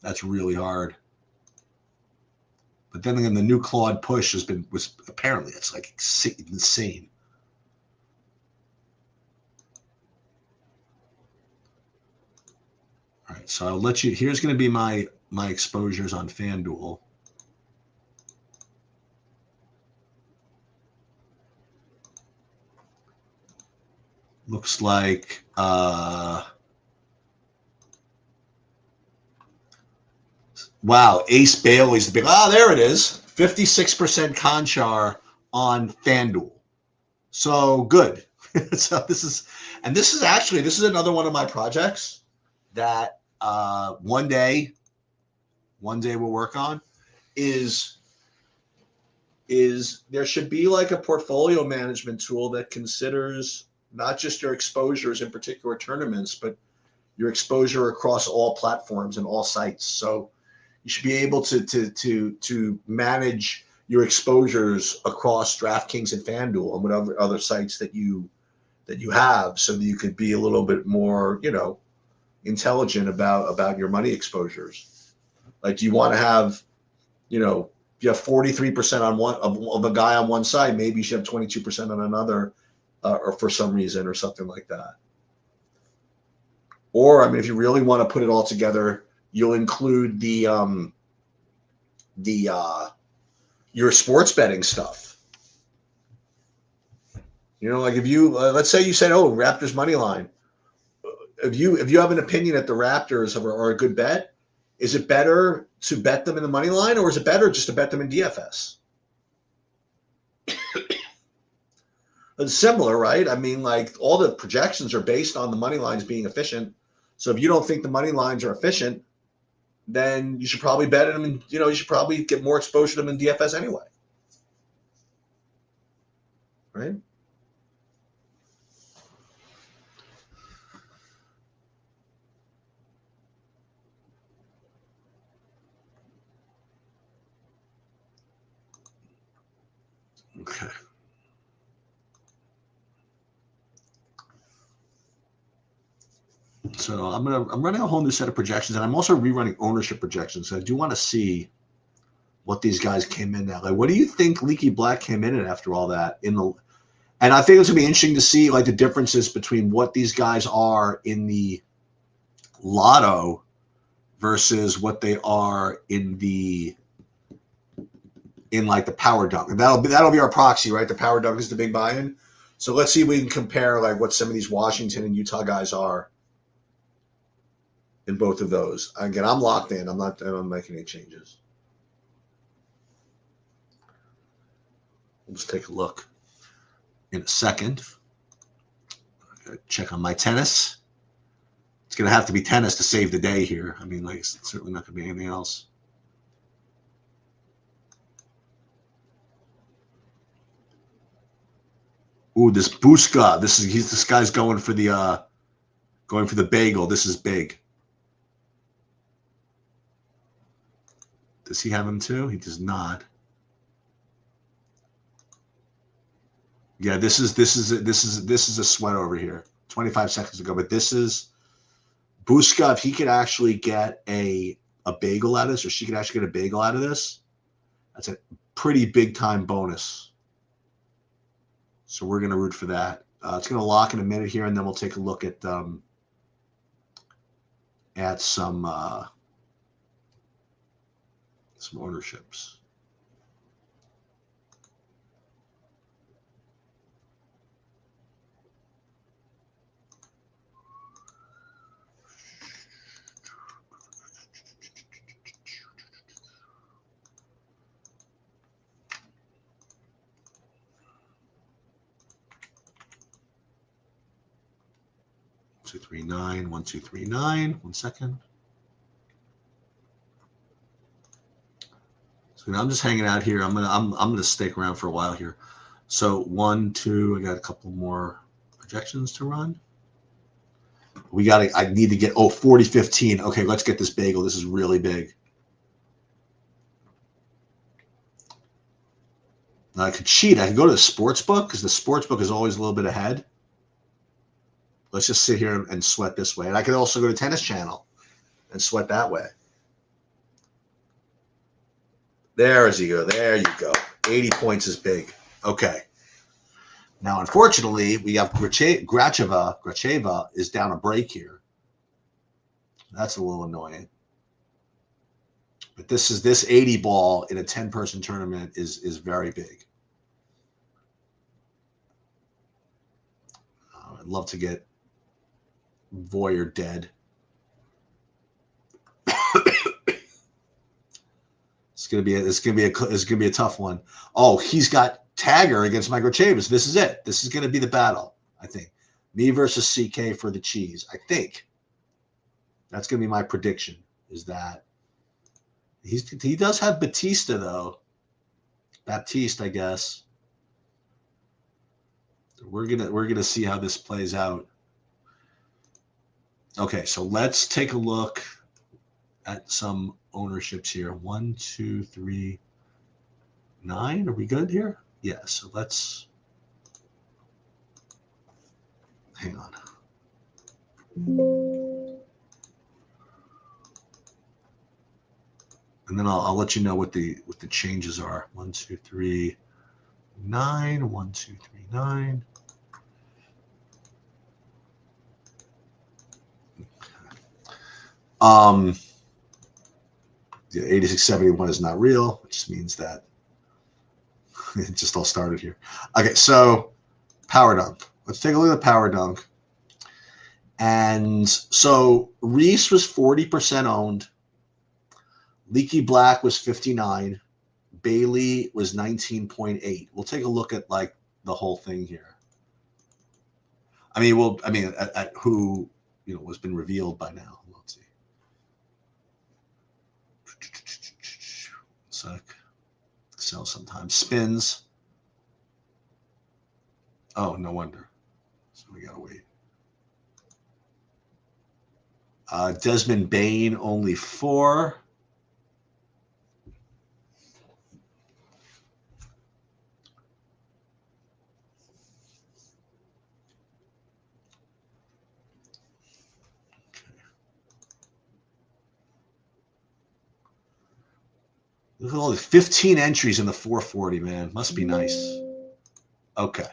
That's really hard. But then again, the new Claude push was apparently it's like insane. All right, so I'll let you. Here's going to be my exposures on FanDuel. Looks like wow, Ace Bailey's the big. There it is. 56% Conchar on FanDuel. So good. So this is another one of my projects that one day we'll work on is there should be like a portfolio management tool that considers not just your exposures in particular tournaments, but your exposure across all platforms and all sites. So you should be able to manage your exposures across DraftKings and FanDuel and whatever other sites that you have, so that you could be a little bit more, intelligent about your money exposures. Like, do you want to have, if you have 43% on one of a guy on one side, maybe you should have 22% on another, or for some reason or something like that. Or, I mean, if you really want to put it all together, you'll include your sports betting stuff. Like if you let's say you said, "Oh, Raptors money line." If you have an opinion that the Raptors are a good bet, is it better to bet them in the money line, or is it better just to bet them in DFS? It's similar, right? I mean, like, all the projections are based on the money lines being efficient. So if you don't think the money lines are efficient, then you should probably bet them, and you should probably get more exposure to them in DFS anyway, right? Okay. So I'm running a whole new set of projections, and I'm also rerunning ownership projections. So I do want to see what these guys came in at. Like, what do you think Leaky Black came in at after all that? And I think it's gonna be interesting to see like the differences between what these guys are in the lotto versus what they are in like the power dunk. And that'll be our proxy, right? The power dunk is the big buy-in. So let's see if we can compare like what some of these Washington and Utah guys are in both of those. Again, I'm locked in. I'm not making any changes. We'll just take a look in a second. Check on my tennis. It's going to have to be tennis to save the day here. I mean, like, it's certainly not going to be anything else. Ooh, this Buska. This guy's going for the bagel. This is big. Does he have him too? He does not. Yeah, this is a sweat over here. 25 seconds ago, but this is Buska. If he could actually get a bagel out of this, or she could actually get a bagel out of this, that's a pretty big time bonus. So we're going to root for that. It's going to lock in a minute here, and then we'll take a look at some ownerships. Two, 3, 9, 1, 2, 3, 9. 1 second. So I'm just hanging out here. I'm gonna stick around for a while here. So 1, 2. I got a couple more projections to run. I need to get 40-15. Okay, let's get this bagel. This is really big. Now I could cheat. I could go to the sports book, because the sports book is always a little bit ahead. Let's just sit here and sweat this way. And I could also go to Tennis Channel and sweat that way. There you go. 80 points is big. Okay. Now, unfortunately, we have Gracheva is down a break here. That's a little annoying. But this 80 ball in a 10-person tournament is very big. I'd love to get Voyer dead. It's gonna be a tough one. Oh, he's got Tagger against Micro Chavis. This is it. This is gonna be the battle. I think me versus CK for the cheese. I think that's gonna be my prediction. Is that he does have Batista though. Baptiste, I guess. We're gonna see how this plays out. Okay, so let's take a look at some ownerships here. 1, 2, 3, 9. Are we good here? Yeah, so let's hang on. And then I'll let you know what the changes are. 1, 2, 3, 9. 1, 2, 3, 9. The 8671 is not real, which just means that it just all started here. Okay, so Power Dunk. Let's take a look at the Power Dunk. And so Reese was 40% owned. Leaky Black was 59. Bailey was 19.8. We'll take a look at like the whole thing here. At who has been revealed by now. Let's see. Sec. Excel sometimes spins. Oh, no wonder. So we gotta wait. Desmond Bain only 4. Look at all the 15 entries in the 440, man. Must be nice. Okay.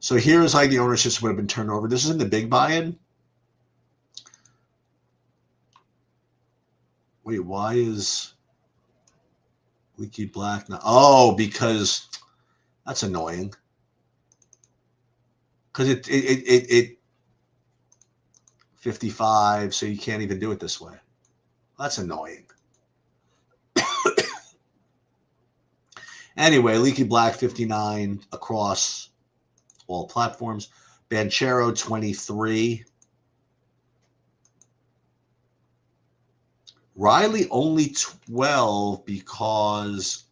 So here's like the ownerships would have been turned over. This is in the big buy-in. Wait, why is Leaky Black now? Oh, because that's annoying. Because it 55, so you can't even do it this way. That's annoying. Anyway, Leaky Black 59 across all platforms. Banchero 23. Riley only 12 because,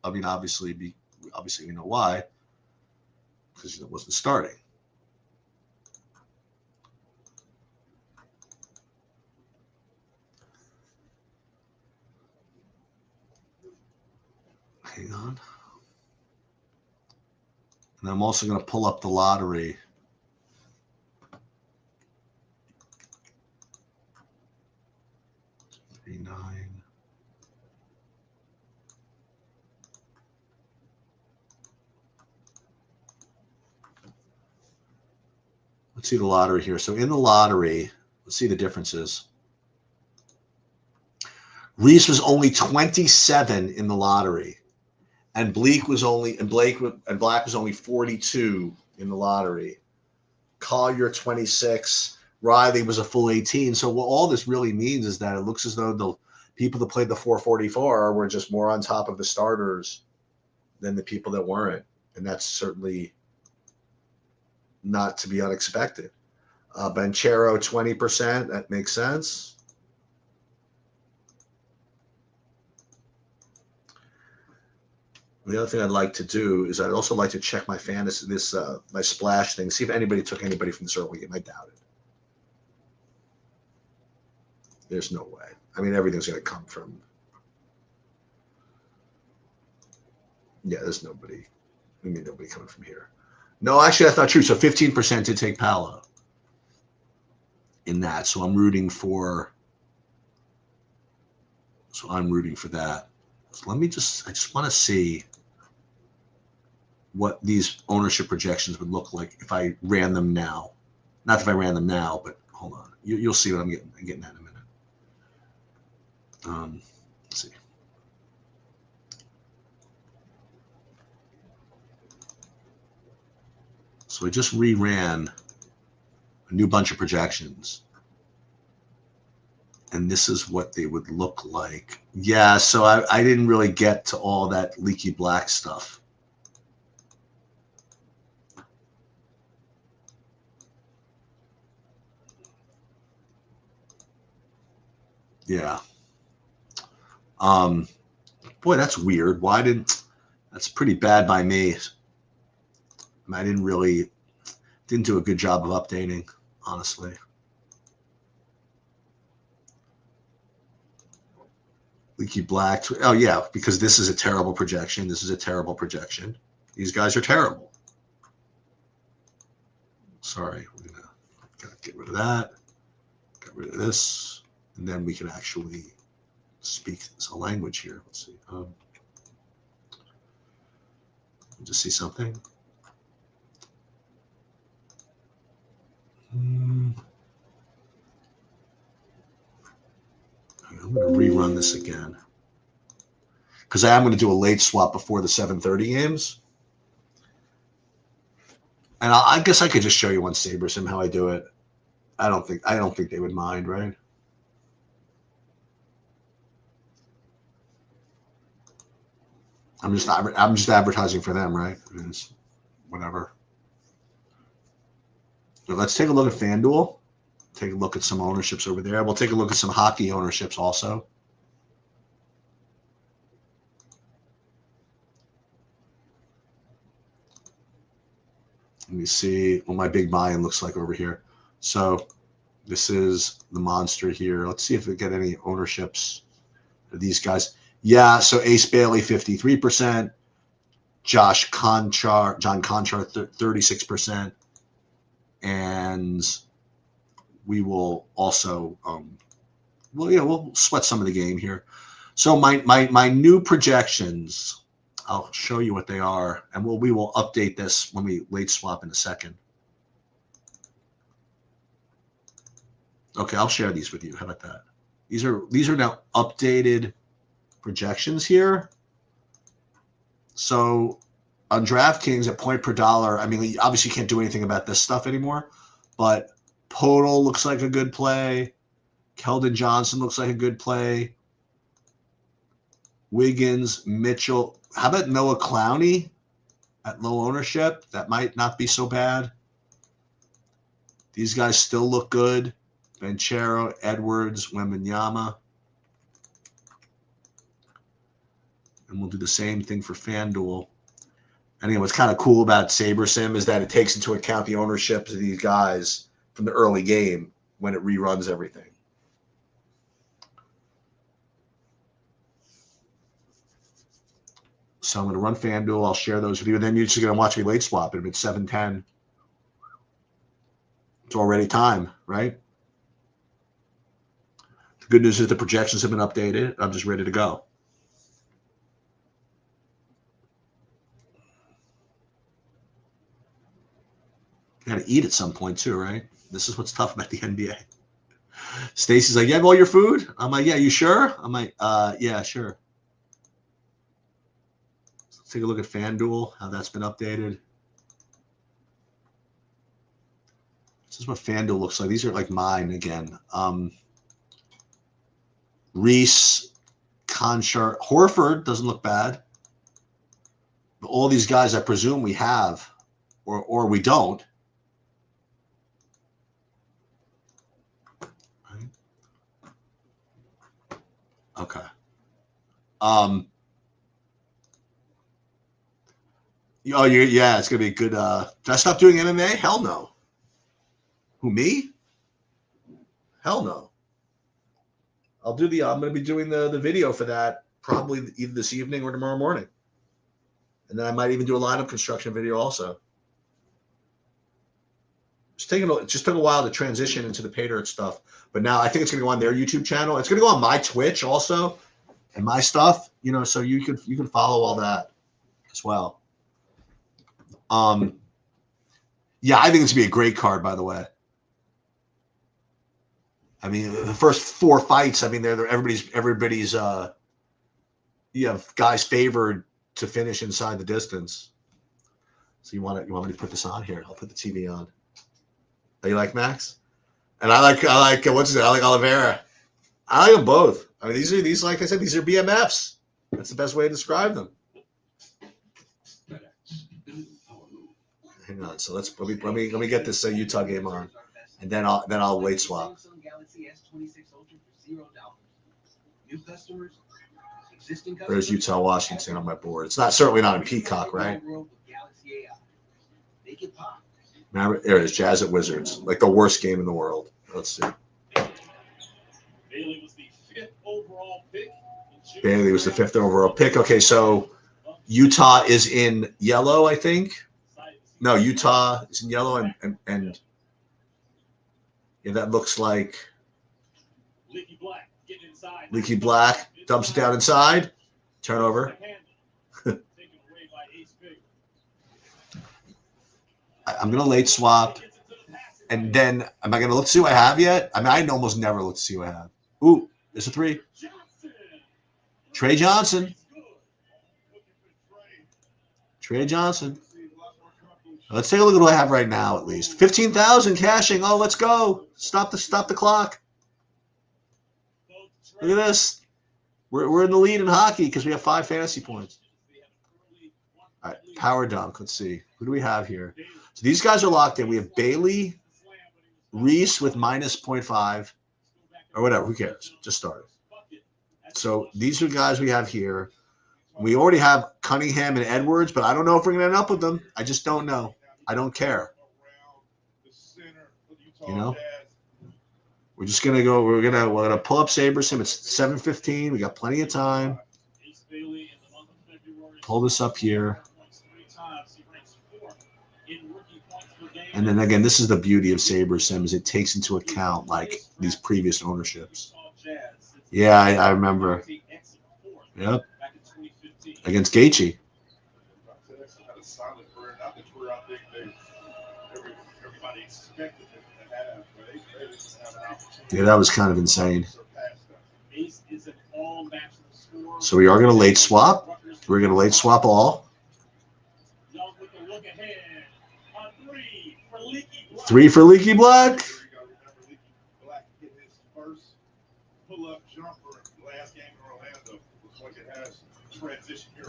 obviously you know why. Because it wasn't starting. Hang on. And I'm also going to pull up the lottery. Let's see the lottery here. So in the lottery, let's see the differences. Reese was only 27 in the lottery, and Black was only 42 in the lottery. Collier 26. Riley was a full 18. So what all this really means is that it looks as though the people that played the 444 were just more on top of the starters than the people that weren't, and that's certainly not to be unexpected. Banchero 20%. That makes sense. The other thing I'd like to do is I'd also like to check my fantasy, my splash thing, see if anybody took anybody from this early game. I doubt it. There's no way. Everything's going to come from. Yeah, there's nobody. Nobody coming from here. No, actually, that's not true. So 15% did take Paolo in that. So I'm rooting for that. So I just want to see what these ownership projections would look like if I ran them now. Not if I ran them now, but hold on. You'll see what I'm getting at in a minute. Let's see. So I just reran a new bunch of projections. And this is what they would look like. Yeah, so I didn't really get to all that leaky black stuff. Yeah. Boy, that's weird. That's pretty bad by me. I didn't do a good job of updating, honestly. Leaky black. Oh, yeah, because this is a terrible projection. This is a terrible projection. These guys are terrible. Sorry, we're going to get rid of that. Get rid of this. And then we can actually speak a language here. Let's see. Just see something. I'm going to rerun this again because I am going to do a late swap before the 7:30 games, and I guess I could just show you on SaberSim how I do it. I don't think they would mind, right? I'm just advertising for them, right? It's whatever. So let's take a look at FanDuel. Take a look at some ownerships over there. We'll take a look at some hockey ownerships also. Let me see what my big buy-in looks like over here. So this is the monster here. Let's see if we get any ownerships of these guys. Yeah, so Ace Bailey, 53%. John Conchar, 36%. And we will also, we'll sweat some of the game here. So my new projections, I'll show you what they are, and we will update this when we late swap in a second. Okay, I'll share these with you. How about that? These are now updated projections here. So on DraftKings at point per dollar, I mean, obviously you can't do anything about this stuff anymore, but Podol looks like a good play. Keldon Johnson looks like a good play. Wiggins, Mitchell. How about Noah Clowney at low ownership? That might not be so bad. These guys still look good. Banchero, Edwards, Wembanyama. And we'll do the same thing for FanDuel. And again, what's kind of cool about SaberSim is that it takes into account the ownerships of these guys from the early game when it reruns everything. So I'm going to run FanDuel. I'll share those with you. And then you're just going to watch me late swap. If it's 7:10, it's already time, right? The good news is the projections have been updated. I'm just ready to go. You got to eat at some point too, right? This is what's tough about the NBA. Stacy's like, you have all your food? I'm like, yeah, you sure? I'm like, yeah, sure. Let's take a look at FanDuel, how that's been updated. This is what FanDuel looks like. These are like mine again. Reese, Conchar, Horford doesn't look bad. But all these guys, I presume we have, or we don't. Right. Okay. Oh, yeah, it's gonna be good. Did I stop doing MMA? Hell no. Who, me? Hell no. I'm gonna be doing the video for that probably either this evening or tomorrow morning. And then I might even do a lineup construction video also. It just took a while to transition into the pay dirt stuff, but now I think it's gonna go on their YouTube channel. It's gonna go on my Twitch also. and my stuff, so you could follow all that as well. Yeah, I think it's gonna be a great card, by the way. I mean, the first 4 fights, I mean, they're everybody's you have guys favored to finish inside the distance. So you want me to put this on here? I'll put the TV on. Oh, you like Max? And I like what's it? I like Oliveira. I like them both. I mean, these like I said, these are BMFs. That's the best way to describe them. Hang on. So let me get this Utah game on, and then I'll late swap. There's Utah Washington on my board. It's certainly not in Peacock, right? Remember, there it is, Jazz at Wizards, like the worst game in the world. Let's see. Bailey was the 5th overall pick. Bailey was the 5th overall pick. Okay, so Utah is in yellow, I think. No, Utah is in yellow, and yeah, that looks like Leaky Black dumps it down inside. Turnover. I'm going to late swap. And then, am I going to look to see what I have yet? I mean, I almost never look to see what I have. Ooh, there's a 3. Trey Johnson. Trey Johnson. Let's take a look at what I have right now, at least. 15,000 cashing. Oh, let's go. Stop the clock. Look at this. We're in the lead in hockey because we have 5 fantasy points. All right, power dunk. Let's see. Who do we have here? So these guys are locked in. We have Bailey, Reese with minus 0.5, or whatever. Who cares? Just started. So these are guys we have here. We already have Cunningham and Edwards, but I don't know if we're going to end up with them. I just don't know. I don't care. We're just gonna go. We're gonna pull up SaberSim. It's 7:15. We got plenty of time. Pull this up here. And then again, this is the beauty of SaberSim is it takes into account like these previous ownerships. Yeah, I remember. Yep. Against Gaethje. Yeah, that was kind of insane. So we are going to late swap. We're going to late swap all. 3 for Leaky Black.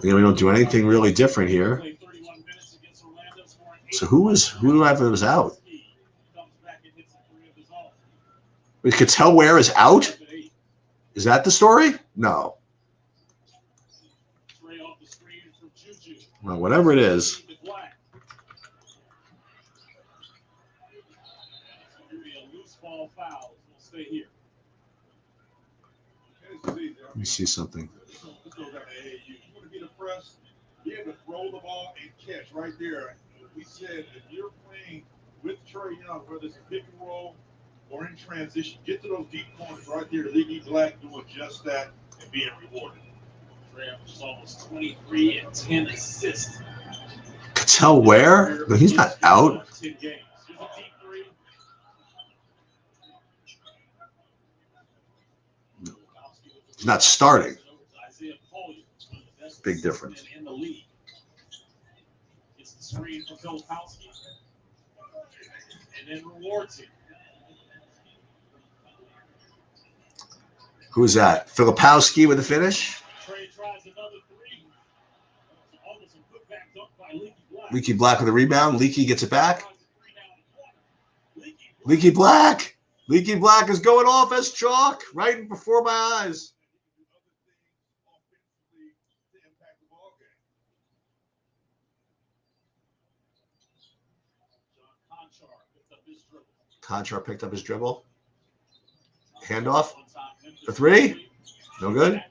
Yeah, we don't do anything really different here. So who do I have that was out? We could tell where is out? Is that the story? No. Well, whatever it is. Let me see something. Be able to throw the ball and catch right there. We said if you're playing with Trey Young, whether it's a pick and roll or in transition, get to those deep corners right there. Leaky Black doing just that and being rewarded. Trey was almost 23 and 10 assists. Tell where? No, he's not out. 10 games. Here's a deep 3. No. He's not starting. Big difference. In the league. It's the screen for Filipowski. And then rewards him. Who's that? Filipowski with a finish? Trey tries another 3. Almost a putback dunk by Leaky Black. Leaky Black with a rebound. Leaky gets it back. Leaky Black. Leaky Black is going off as chalk right before my eyes. Conchar picked up his dribble. Handoff for 3. No good.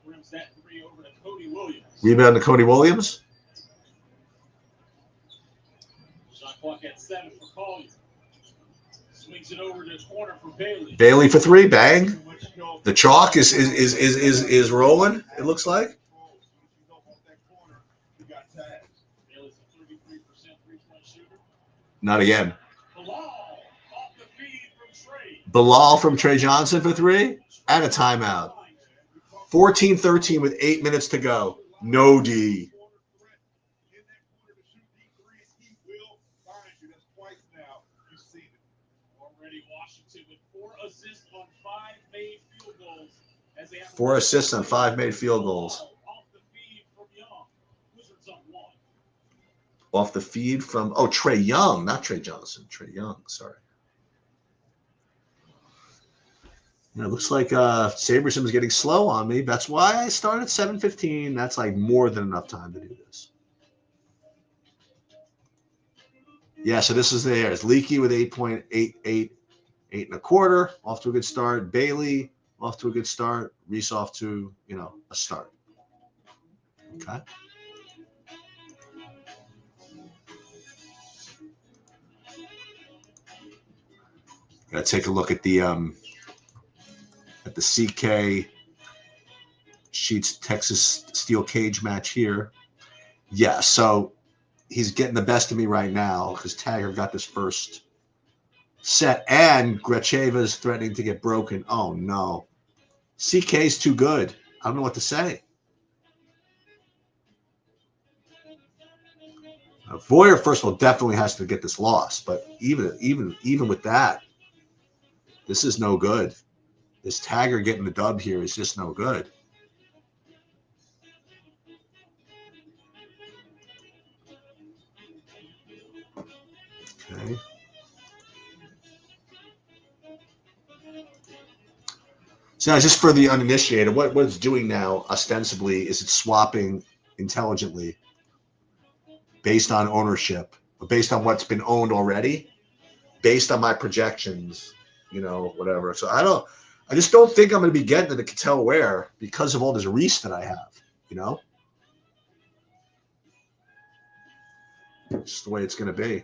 Rebound to Cody Williams. Shot clock at 7 for Collier. Swings it over to the corner for Bailey. Bailey for three, bang. The chalk is rolling, it looks like. Not again. Bilal from Trey Johnson for three, and a timeout. 14-13 with 8 minutes to go. No D. Four assists on 5 made field goals. Off the feed from, Trey Young, not Trey Johnson. Trey Young, sorry. Yeah, it looks like Saberson is getting slow on me. That's why I started at 7:15. That's like more than enough time to do this. Yeah, so this is there. It's Leaky with 8.88, 8.25. Off to a good start. Bailey off to a good start. Reese off to, a start. Okay. Got to take a look at the CK Sheets Texas Steel Cage match here. Yeah, so he's getting the best of me right now because Taggart got this first set and Gracheva's threatening to get broken. Oh, no. CK's too good. I don't know what to say. Voyer, first of all, definitely has to get this loss, but even with that, this is no good. This Taggart getting the dub here is just no good. Okay. So now, just for the uninitiated, what it's doing now, ostensibly, is it's swapping intelligently based on ownership, or based on what's been owned already, based on my projections, whatever. So I just don't think I'm going to be getting to the Cattell Ware because of all this Reese that I have, It's just the way it's going to be.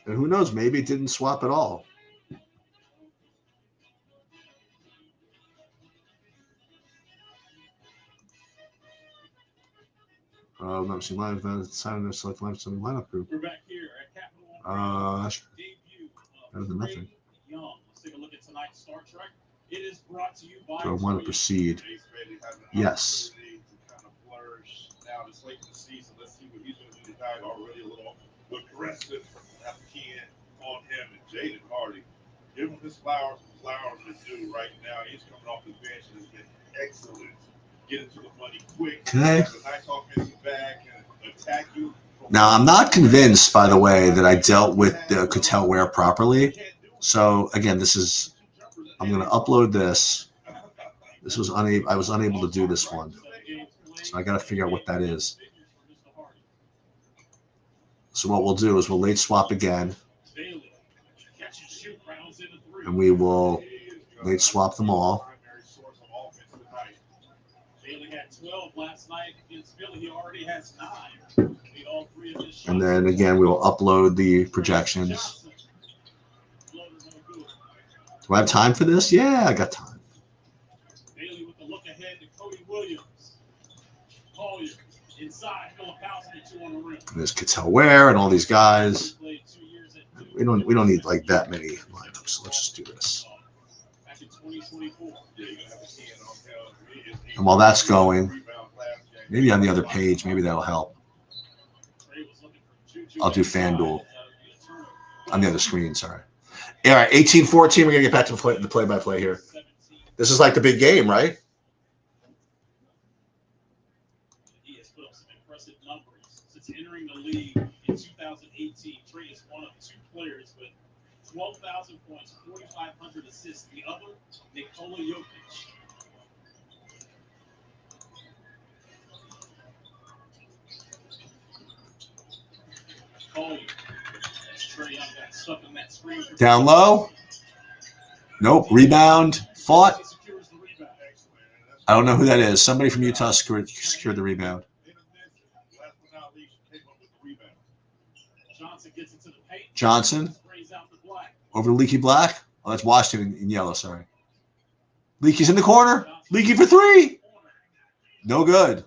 And who knows, maybe it didn't swap at all. Not seen live. Signing their select live something lineup group. We're back here at Capital One. Better than nothing. Let's take a look at tonight's Star Trek. It is brought to you by. Do I want to proceed? Yes. Now this late in the season, let's see what he's going to do tonight. Already a little aggressive African on him, and Jaden Hardy. Give him his flowers to do right now. He's coming off the bench and has been excellent. Get into the money quick. Okay. Have a nice offensive back and attack you. Now, I'm not convinced, by the way, that I dealt with the Cattell Ware properly. So, again, I'm going to upload this. I was unable to do this one. So I got to figure out what that is. So what we'll do is we'll late swap again. And we will late swap them all. And then again, we will upload the projections. Do I have time for this? Yeah, I got time. Bailey with the look ahead to Cody Williams. Inside, there's Cattell Ware and all these guys. We don't need like that many lineups. So let's just do this. And while that's going, maybe on the other page, maybe that'll help. I'll do FanDuel on the other screen. Sorry. All right, 18-14. We're gonna get back to the play-by-play here. This is like the big game, right? He has put up some impressive numbers since entering the league in 2018. Trey is one of two players with 12,000 points, 4,500 assists. The other, Nikola Jokic. Down low. Nope. Rebound. Fought. I don't know who that is. Somebody from Utah secured the rebound. Johnson over to Leaky Black. Oh, that's Washington in yellow, sorry. Leaky's in the corner. Leaky for three. No good.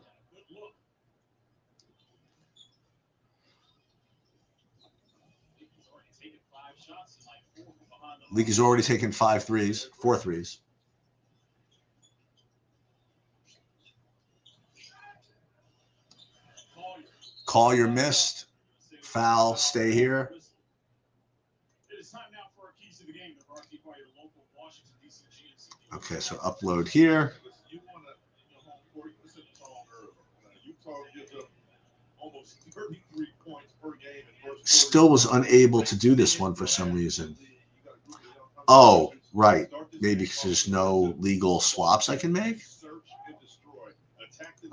Leaky's already taken 4 threes. Collier missed. Foul, stay here. Okay, so upload here. Still was unable to do this one for some reason. Oh, right. Maybe because there's no legal swaps I can make.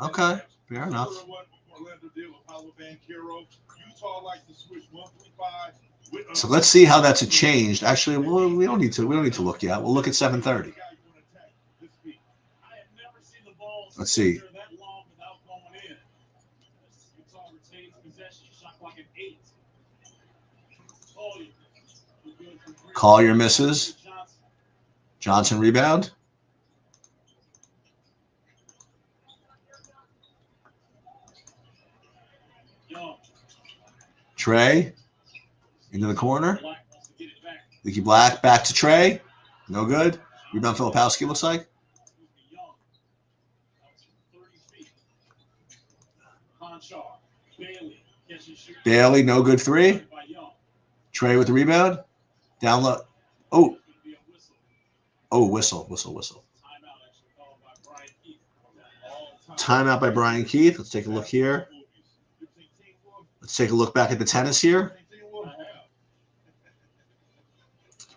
Okay, fair enough. So let's see how that's changed. Actually, we don't need to look yet. We'll look at 7:30. Let's see. Collier misses. Johnson rebound. Trey into the corner. Leaky Black back to Trey. No good. Rebound Filipowski looks like. Bailey, no good three. Trey with the rebound. Down low. Oh, whistle. Timeout by Brian Keith. Let's take a look here. Let's take a look back at the tennis here.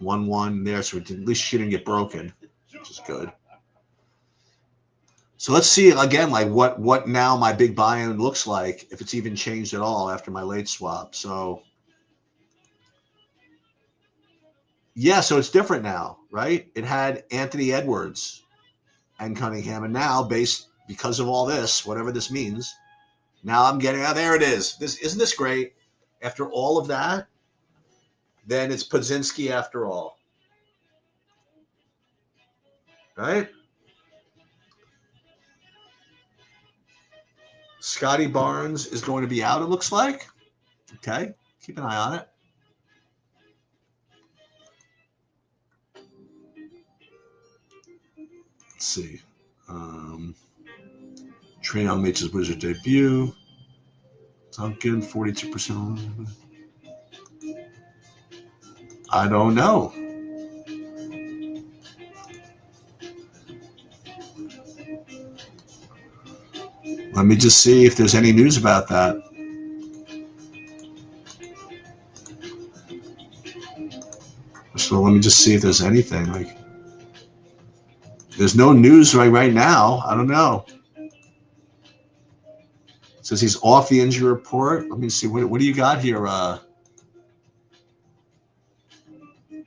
1-1 there, so at least she didn't get broken, which is good. So let's see again, like what now my big buy-in looks like, if it's even changed at all after my late swap. So yeah, so it's different now, right? It had Anthony Edwards and Cunningham, and now because of all this, whatever this means, now I'm getting there. It is. Isn't this great? After all of that, then it's Podzinski after all, right? Scotty Barnes is going to be out, it looks like. Okay, keep an eye on it. Let's see. Trae Young makes his Wizard debut. Duncan, 42%. I don't know. Let me just see if there's any news about that. So let me just see if there's anything. Like, there's no news right now. I don't know. It says he's off the injury report. Let me see. What do you got here?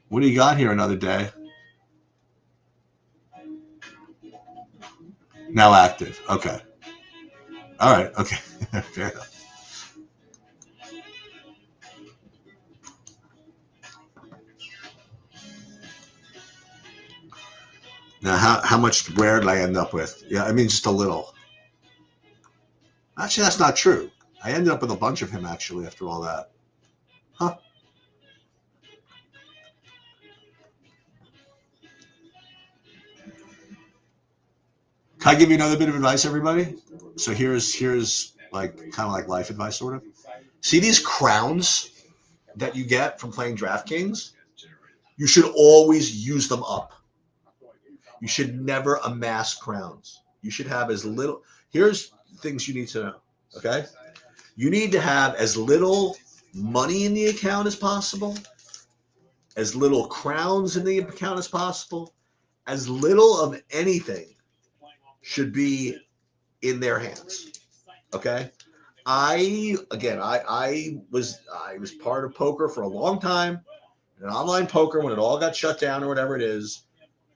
What do you got here another day? Now active. Okay. All right. Okay. Fair enough. Now, how much wear did I end up with? Yeah, I mean, just a little. Actually, that's not true. I ended up with a bunch of him, actually, after all that. Huh. Can I give you another bit of advice, everybody? So here's like kind of like life advice, sort of. See these crowns that you get from playing DraftKings? You should always use them up. You should never amass crowns. You should have as little. Here's things you need to know, okay? You need to have as little money in the account as possible, as little crowns in the account as possible, as little of anything should be in their hands, okay? I was part of poker for a long time, an online poker when it all got shut down or whatever it is.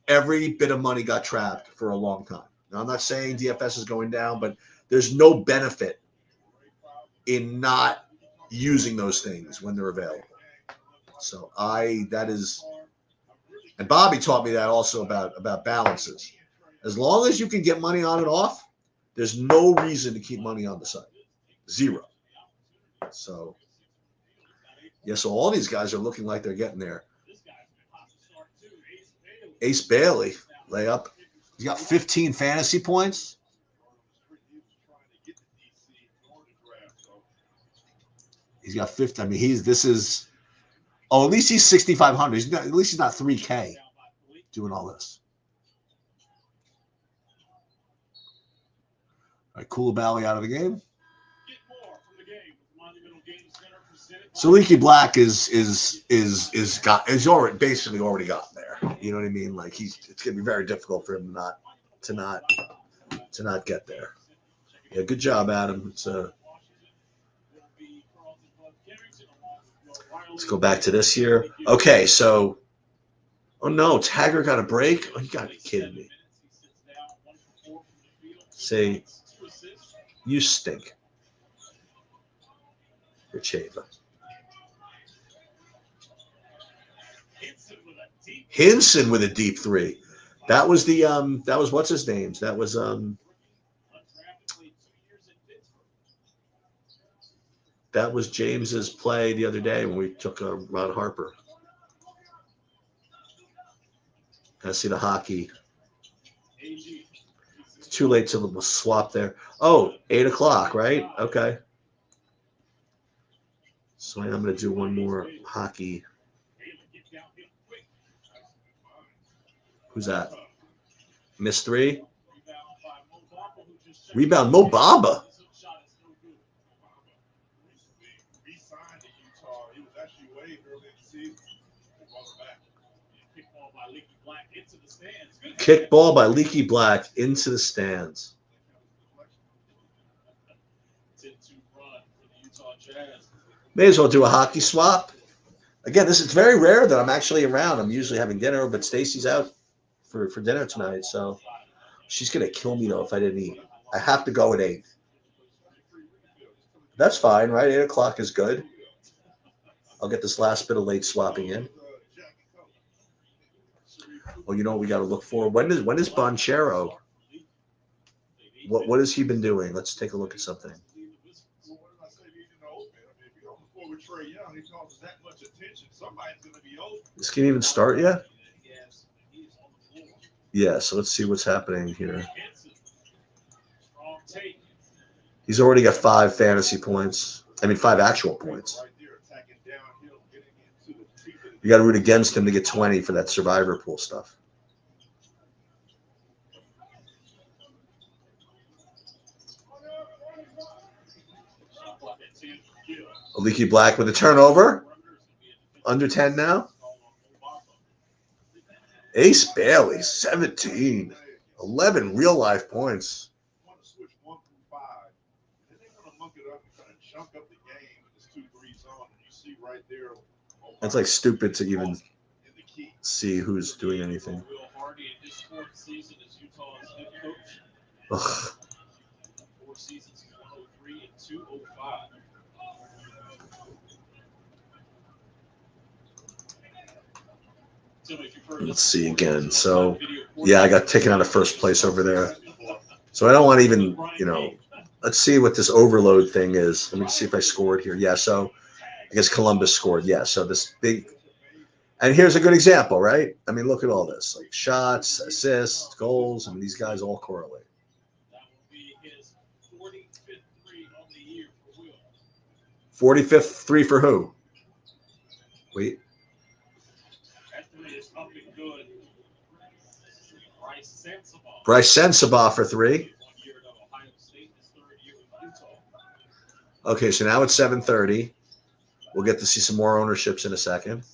Every bit of money got trapped for a long time. Now, I'm not saying DFS is going down, but there's no benefit in not using those things when they're available. So that is, and Bobby taught me that also about balances. As long as you can get money on and off, there's no reason to keep money on the site. Zero. So, yeah, so all these guys are looking like they're getting there. Ace Bailey, layup. He's got 15 fantasy points. He's got 50. I mean, at least he's 6,500. At least he's not 3K doing all this. All right, Koulibaly out of the game. So Leaky Black is already basically already gotten there. You know what I mean? Like it's gonna be very difficult for him to not get there. Yeah, good job, Adam. Let's go back to this here. Okay, so oh no, Taggart got a break. Oh, you gotta be kidding me. Say you stink. Richeva. Hinson with a deep three. That was what's his name? That was James's play the other day when we took Ron Harper. I see the hockey. It's too late to swap there. Oh, 8 o'clock, right? Okay. So I'm going to do one more hockey. Who's that? Miss 3. Rebound, Mo Bamba. Kick ball by Leaky Black into the stands. May as well do a hockey swap. Again, it's very rare that I'm actually around. I'm usually having dinner, but Stacy's out for dinner tonight, so she's gonna kill me though if I didn't eat. I have to go at 8. That's fine, right? 8 o'clock is good. I'll get this last bit of late swapping in. Well, you know what we got to look for? When is Bonchero? What has he been doing? Let's take a look at something. This can't even start yet? Yeah, so let's see what's happening here. He's already got 5 fantasy points. 5 actual points. You got to root against him to get 20 for that survivor pool stuff. Leaky Black with a turnover. Under 10 now. Ace Bailey, 17. 11 real life points. It's like stupid to even see who's doing anything. Ugh. Let's see again. So, yeah, I got taken out of first place over there. So I don't want to even, let's see what this overload thing is. Let me see if I scored here. Yeah, so I guess Columbus scored. Yeah, so this big, and here's a good example, right? Look at all this, like shots, assists, goals, and these guys all correlate. 45th 3 for who? Wait. Bryce Sensabaugh for 3. Okay, so now it's 7:30. We'll get to see some more ownerships in a second.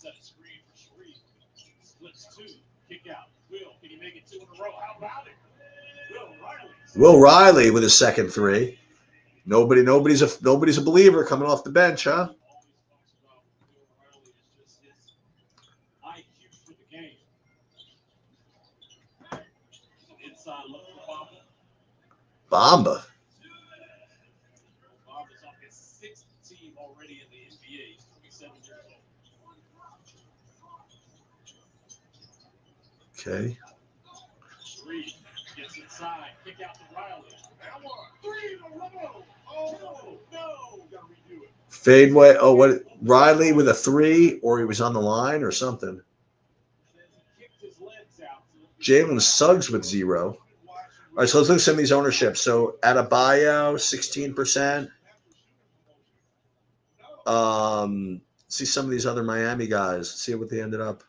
Will Riley with his second 3. Nobody's a believer coming off the bench, huh? Bamba. sixth team already in the NBA. He's 27 years old. Okay. Three gets inside, kick out to Riley. That one, three in a row. Oh no, gotta redo it. Fadeaway. Oh, what? Riley with a 3, or he was on the line or something. Jalen Suggs with 0. All right, so let's look at some of these ownerships. So Adebayo, 16%. See some of these other Miami guys. See what they ended up.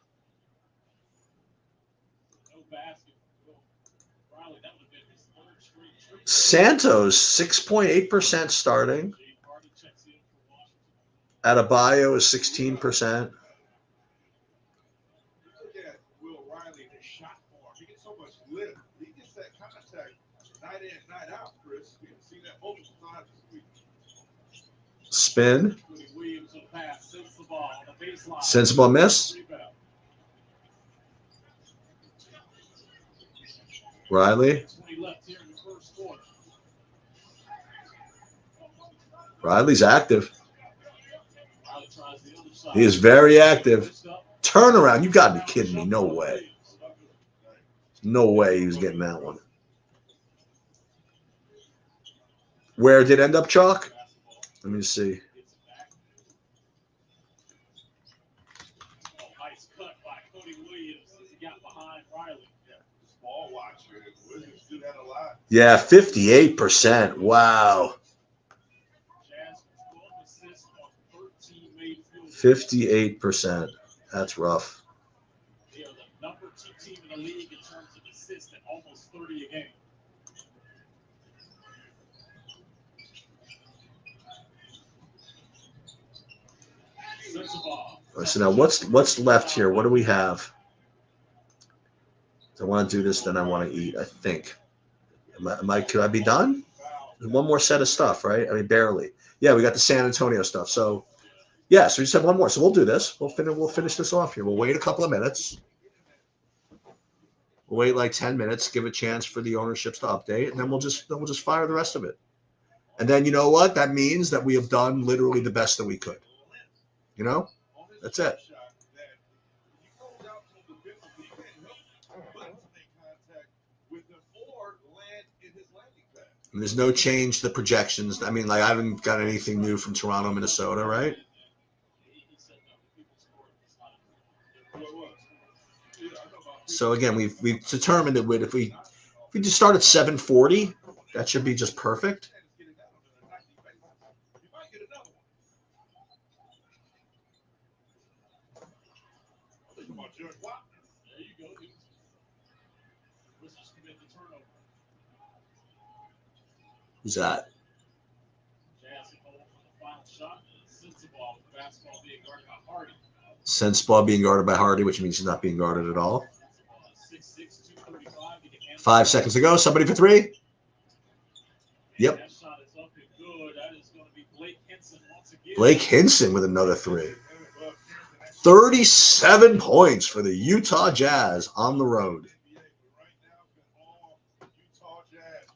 Santos, 6.8% starting. Adebayo is 16%. Spin. Sensible miss. Riley. Riley's active. He is very active. Turnaround. You got to be kidding me. No way. No way he was getting that one. Where did it end up, Chalk? Let me see. Yeah, 58%. Wow. 58%. That's rough. They are the number 2 team in the league in terms of assists at almost 30 a game. So now what's left here? What do we have? I want to do this, then I want to eat, I think. Could I be done? There's one more set of stuff, right? I mean, barely. Yeah, we got the San Antonio stuff. So, yeah, so we just have one more. So we'll do this. We'll finish this off here. We'll wait a couple of minutes. We'll wait like 10 minutes, give a chance for the ownerships to update, and then we'll just fire the rest of it. And then you know what? That means that we have done literally the best that we could. You know? That's it. And there's no change to the projections. I mean, like, I haven't got anything new from Toronto, Minnesota, right? So again, we've determined that if we just start at 740, that should be just perfect. Who's that? Sense ball being guarded by Hardy, which means he's not being guarded at all. 5 seconds to go. Somebody for 3. Yep. Blake Hinson with another 3. 37 points for the Utah Jazz on the road.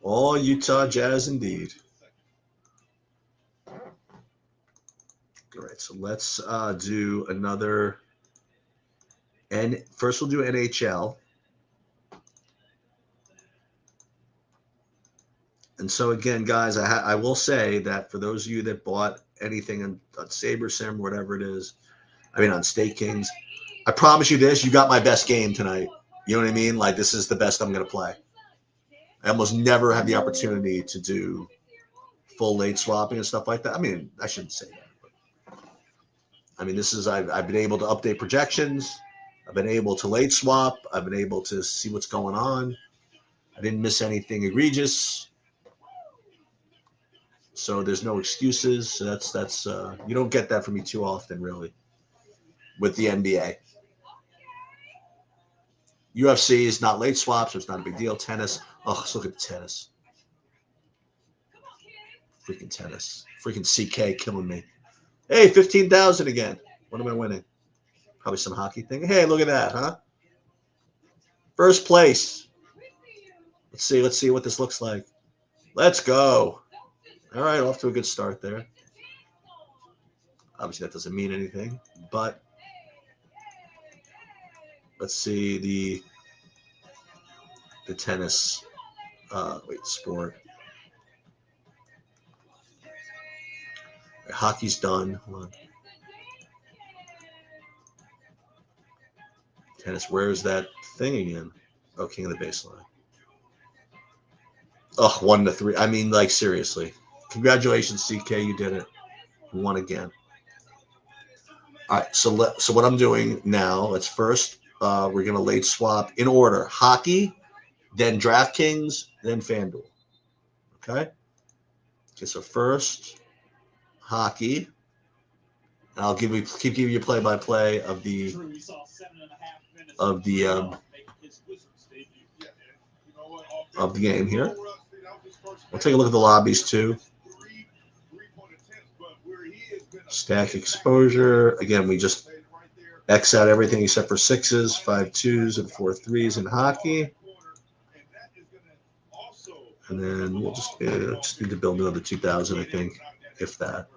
All Utah Jazz indeed. All right, so let's do another. And first we'll do NHL. And so again, guys, I will say that for those of you that bought anything on SaberSim, whatever it is, I mean on Stake Kings, I promise you this: you got my best game tonight. You know what I mean? Like, this is the best I'm going to play. I almost never have the opportunity to do full late swapping and stuff like that. I mean, I shouldn't say that. But, I mean, this is I've been able to update projections. I've been able to late swap. I've been able to see what's going on. I didn't miss anything egregious. So there's no excuses. So that's you don't get that from me too often, really, with the NBA. UFC is not late swap, so it's not a big deal. Tennis. Oh, let's look at the tennis. Freaking tennis. Freaking CK killing me. Hey, 15,000 again. What am I winning? Probably some hockey thing. Hey, look at that, huh? First place. Let's see what this looks like. Let's go. All right, off to a good start there. Obviously, that doesn't mean anything, but let's see the tennis sport. Hockey's done. Hold on. Tennis, where's that thing again? Oh, king of the baseline. Oh, 1-3. I mean, like, seriously. Congratulations, CK. You did it. You won again. All right. So what I'm doing now, let's first, we're going to late swap in order. Hockey, then DraftKings, then FanDuel. Okay? Okay, so first, hockey. And I'll keep giving you play-by-play of the game here. We'll take a look at the lobbies too. Stack exposure. Again, we just X out everything except for 6s, 5 2s, and 4 3s in hockey. And then we'll just need to build another 2,000, I think, if that.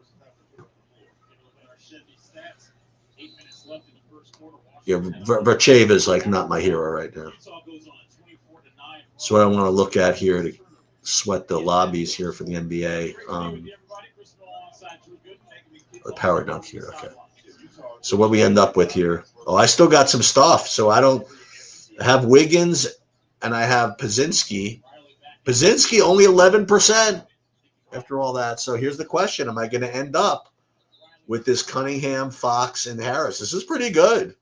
Yeah, Vercheva is like not my hero right now. So what I want to look at here to sweat the lobbies here for the NBA. The power dunk here. Okay. So what we end up with here? Oh, I still got some stuff. So I have Wiggins and I have Pazinski. Pazinski only 11% after all that. So here's the question: am I going to end up with this Cunningham, Fox, and Harris? This is pretty good.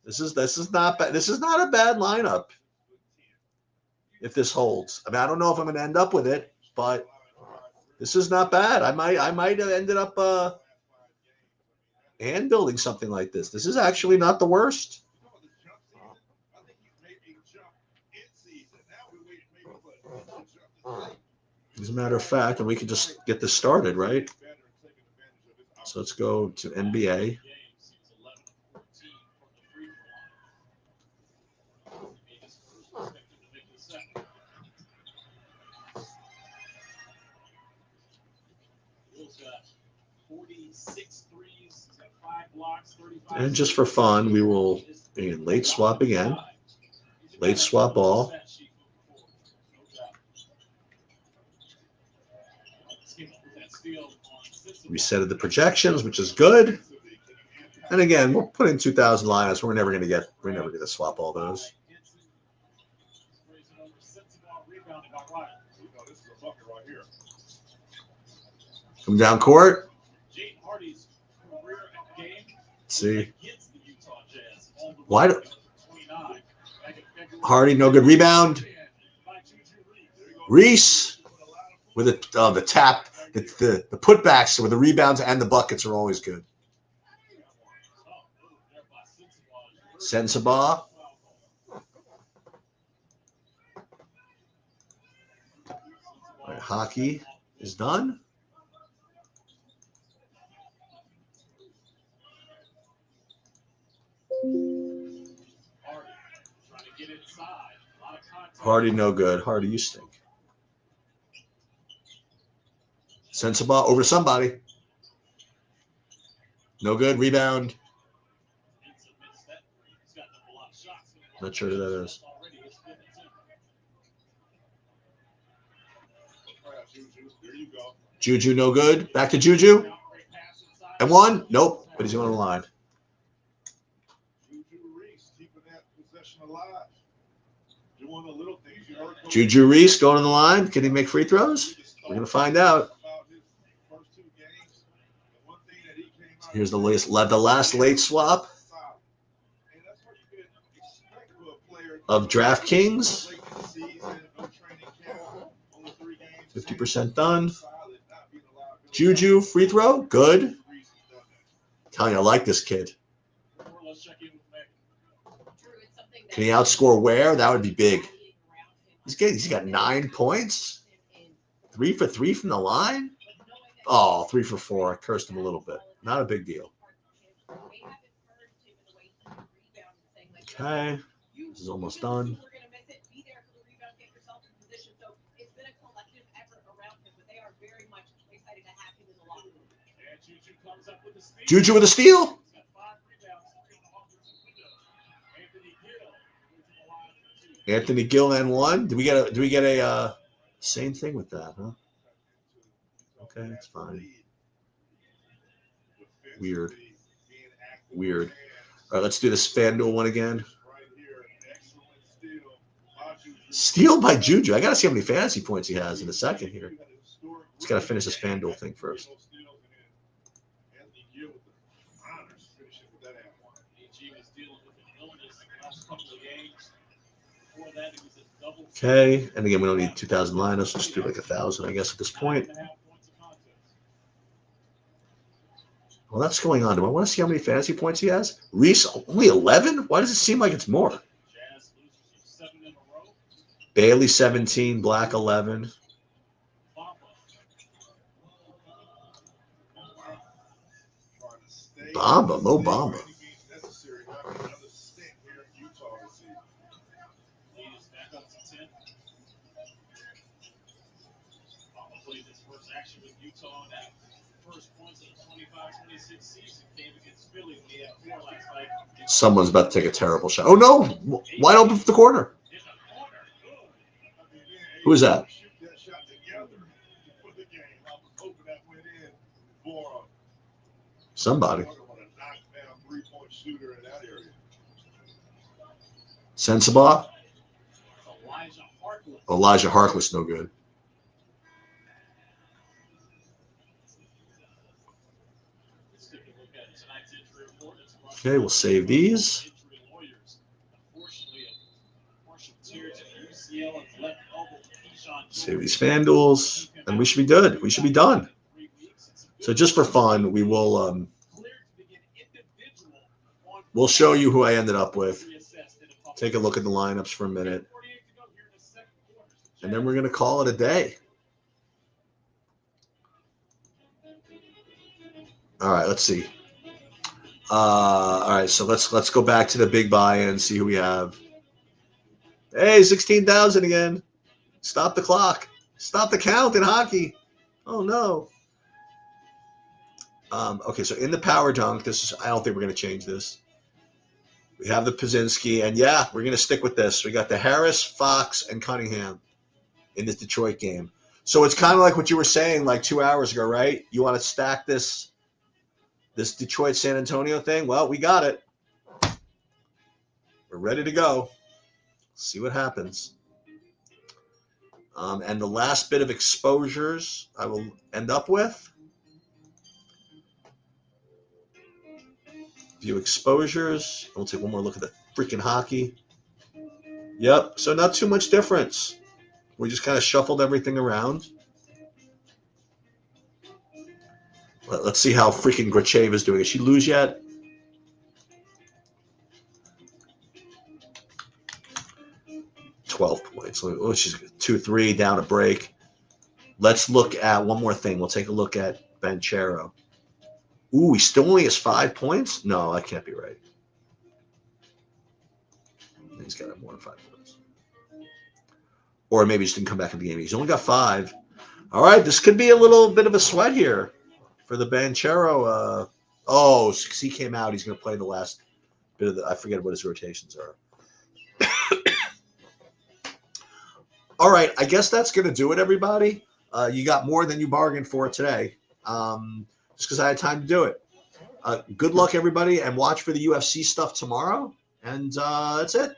This is not bad. This is not a bad lineup. If this holds, I mean, I don't know if I'm going to end up with it, but this is not bad. I might have ended up hand building something like this. This is actually not the worst. As a matter of fact, and we can just get this started, right? So let's go to NBA. And just for fun, we will late swap again. Late swap all. Resetted the projections, which is good. And again, we'll put in 2,000 lineups. We're never going to swap all those. Come down court. Let's see. Why? Hardy, no good rebound. Reese with the tap, the putbacks with the rebounds and the buckets are always good. Sensabaugh. All right, hockey is done. Hardy, no good. Hardy, you stink. Sensabaugh over somebody. No good. Rebound. Not sure who that is. Juju, no good. Back to Juju. And one. Nope. But he's going on the line. Juju Reese going on the line. Can he make free throws? We're going to find out. Here's the last late swap of DraftKings. 50% done. Juju, free throw. Good. I'm telling you, I like this kid. Can he outscore Ware? That would be big. He's got 9 points. 3 for 3 from the line. Oh, 3 for 4. I cursed him a little bit. Not a big deal. Okay. This is almost done. Juju with a steal. Anthony Gill and one. Do we get a same thing with that, huh? Okay, it's fine. Weird. All right, let's do this FanDuel one again. Steal by Juju. I got to see how many fantasy points he has in a second here. Just got to finish this FanDuel thing first. Okay, and again, we don't need 2,000 lineups. Just do like 1,000, I guess, at this point. Well, that's going on. Do I want to see how many fantasy points he has? Reese, only 11? Why does it seem like it's more? Bailey, 17. Black, 11. Bamba, Mo Bamba. Someone's about to take a terrible shot. Oh, no. Wide open for the corner. Who is that? Somebody. Sensabaugh? Elijah Harkless, no good. Okay, we'll save these. Save these FanDuels, and we should be good. We should be done. So just for fun, we will we'll show you who I ended up with. Take a look at the lineups for a minute. And then we're going to call it a day. All right, let's see. All right, so let's go back to the big buy-in and see who we have. Hey, 16,000 again. Stop the clock. Stop the count in hockey. Oh no. Okay, so in the power dunk, I don't think we're going to change this. We have the Pazinski, and yeah, we're going to stick with this. We got the Harris, Fox, and Cunningham in this Detroit game. So it's kind of like what you were saying like 2 hours ago, right? You want to stack this Detroit-San Antonio thing? Well, we got it. We're ready to go. See what happens. And the last bit of exposures I will end up with. View exposures. We'll take one more look at the freaking hockey. Yep, so not too much difference. We just kind of shuffled everything around. Let's see how freaking Gracheva is doing. Did she lose yet? $12 points. Oh, she's 2-3 down a break. Let's look at one more thing. We'll take a look at Banchero. Ooh, he still only has 5 points? No, that can't be right. He's got to have more than 5 points. Or maybe he just didn't come back in the game. He's only got 5. All right, this could be a little bit of a sweat here for the Banchero. He came out. He's going to play the last bit of I forget what his rotations are. All right, I guess that's going to do it, everybody. You got more than you bargained for today. Just because I had time to do it. Good luck, everybody, and watch for the UFC stuff tomorrow. And that's it.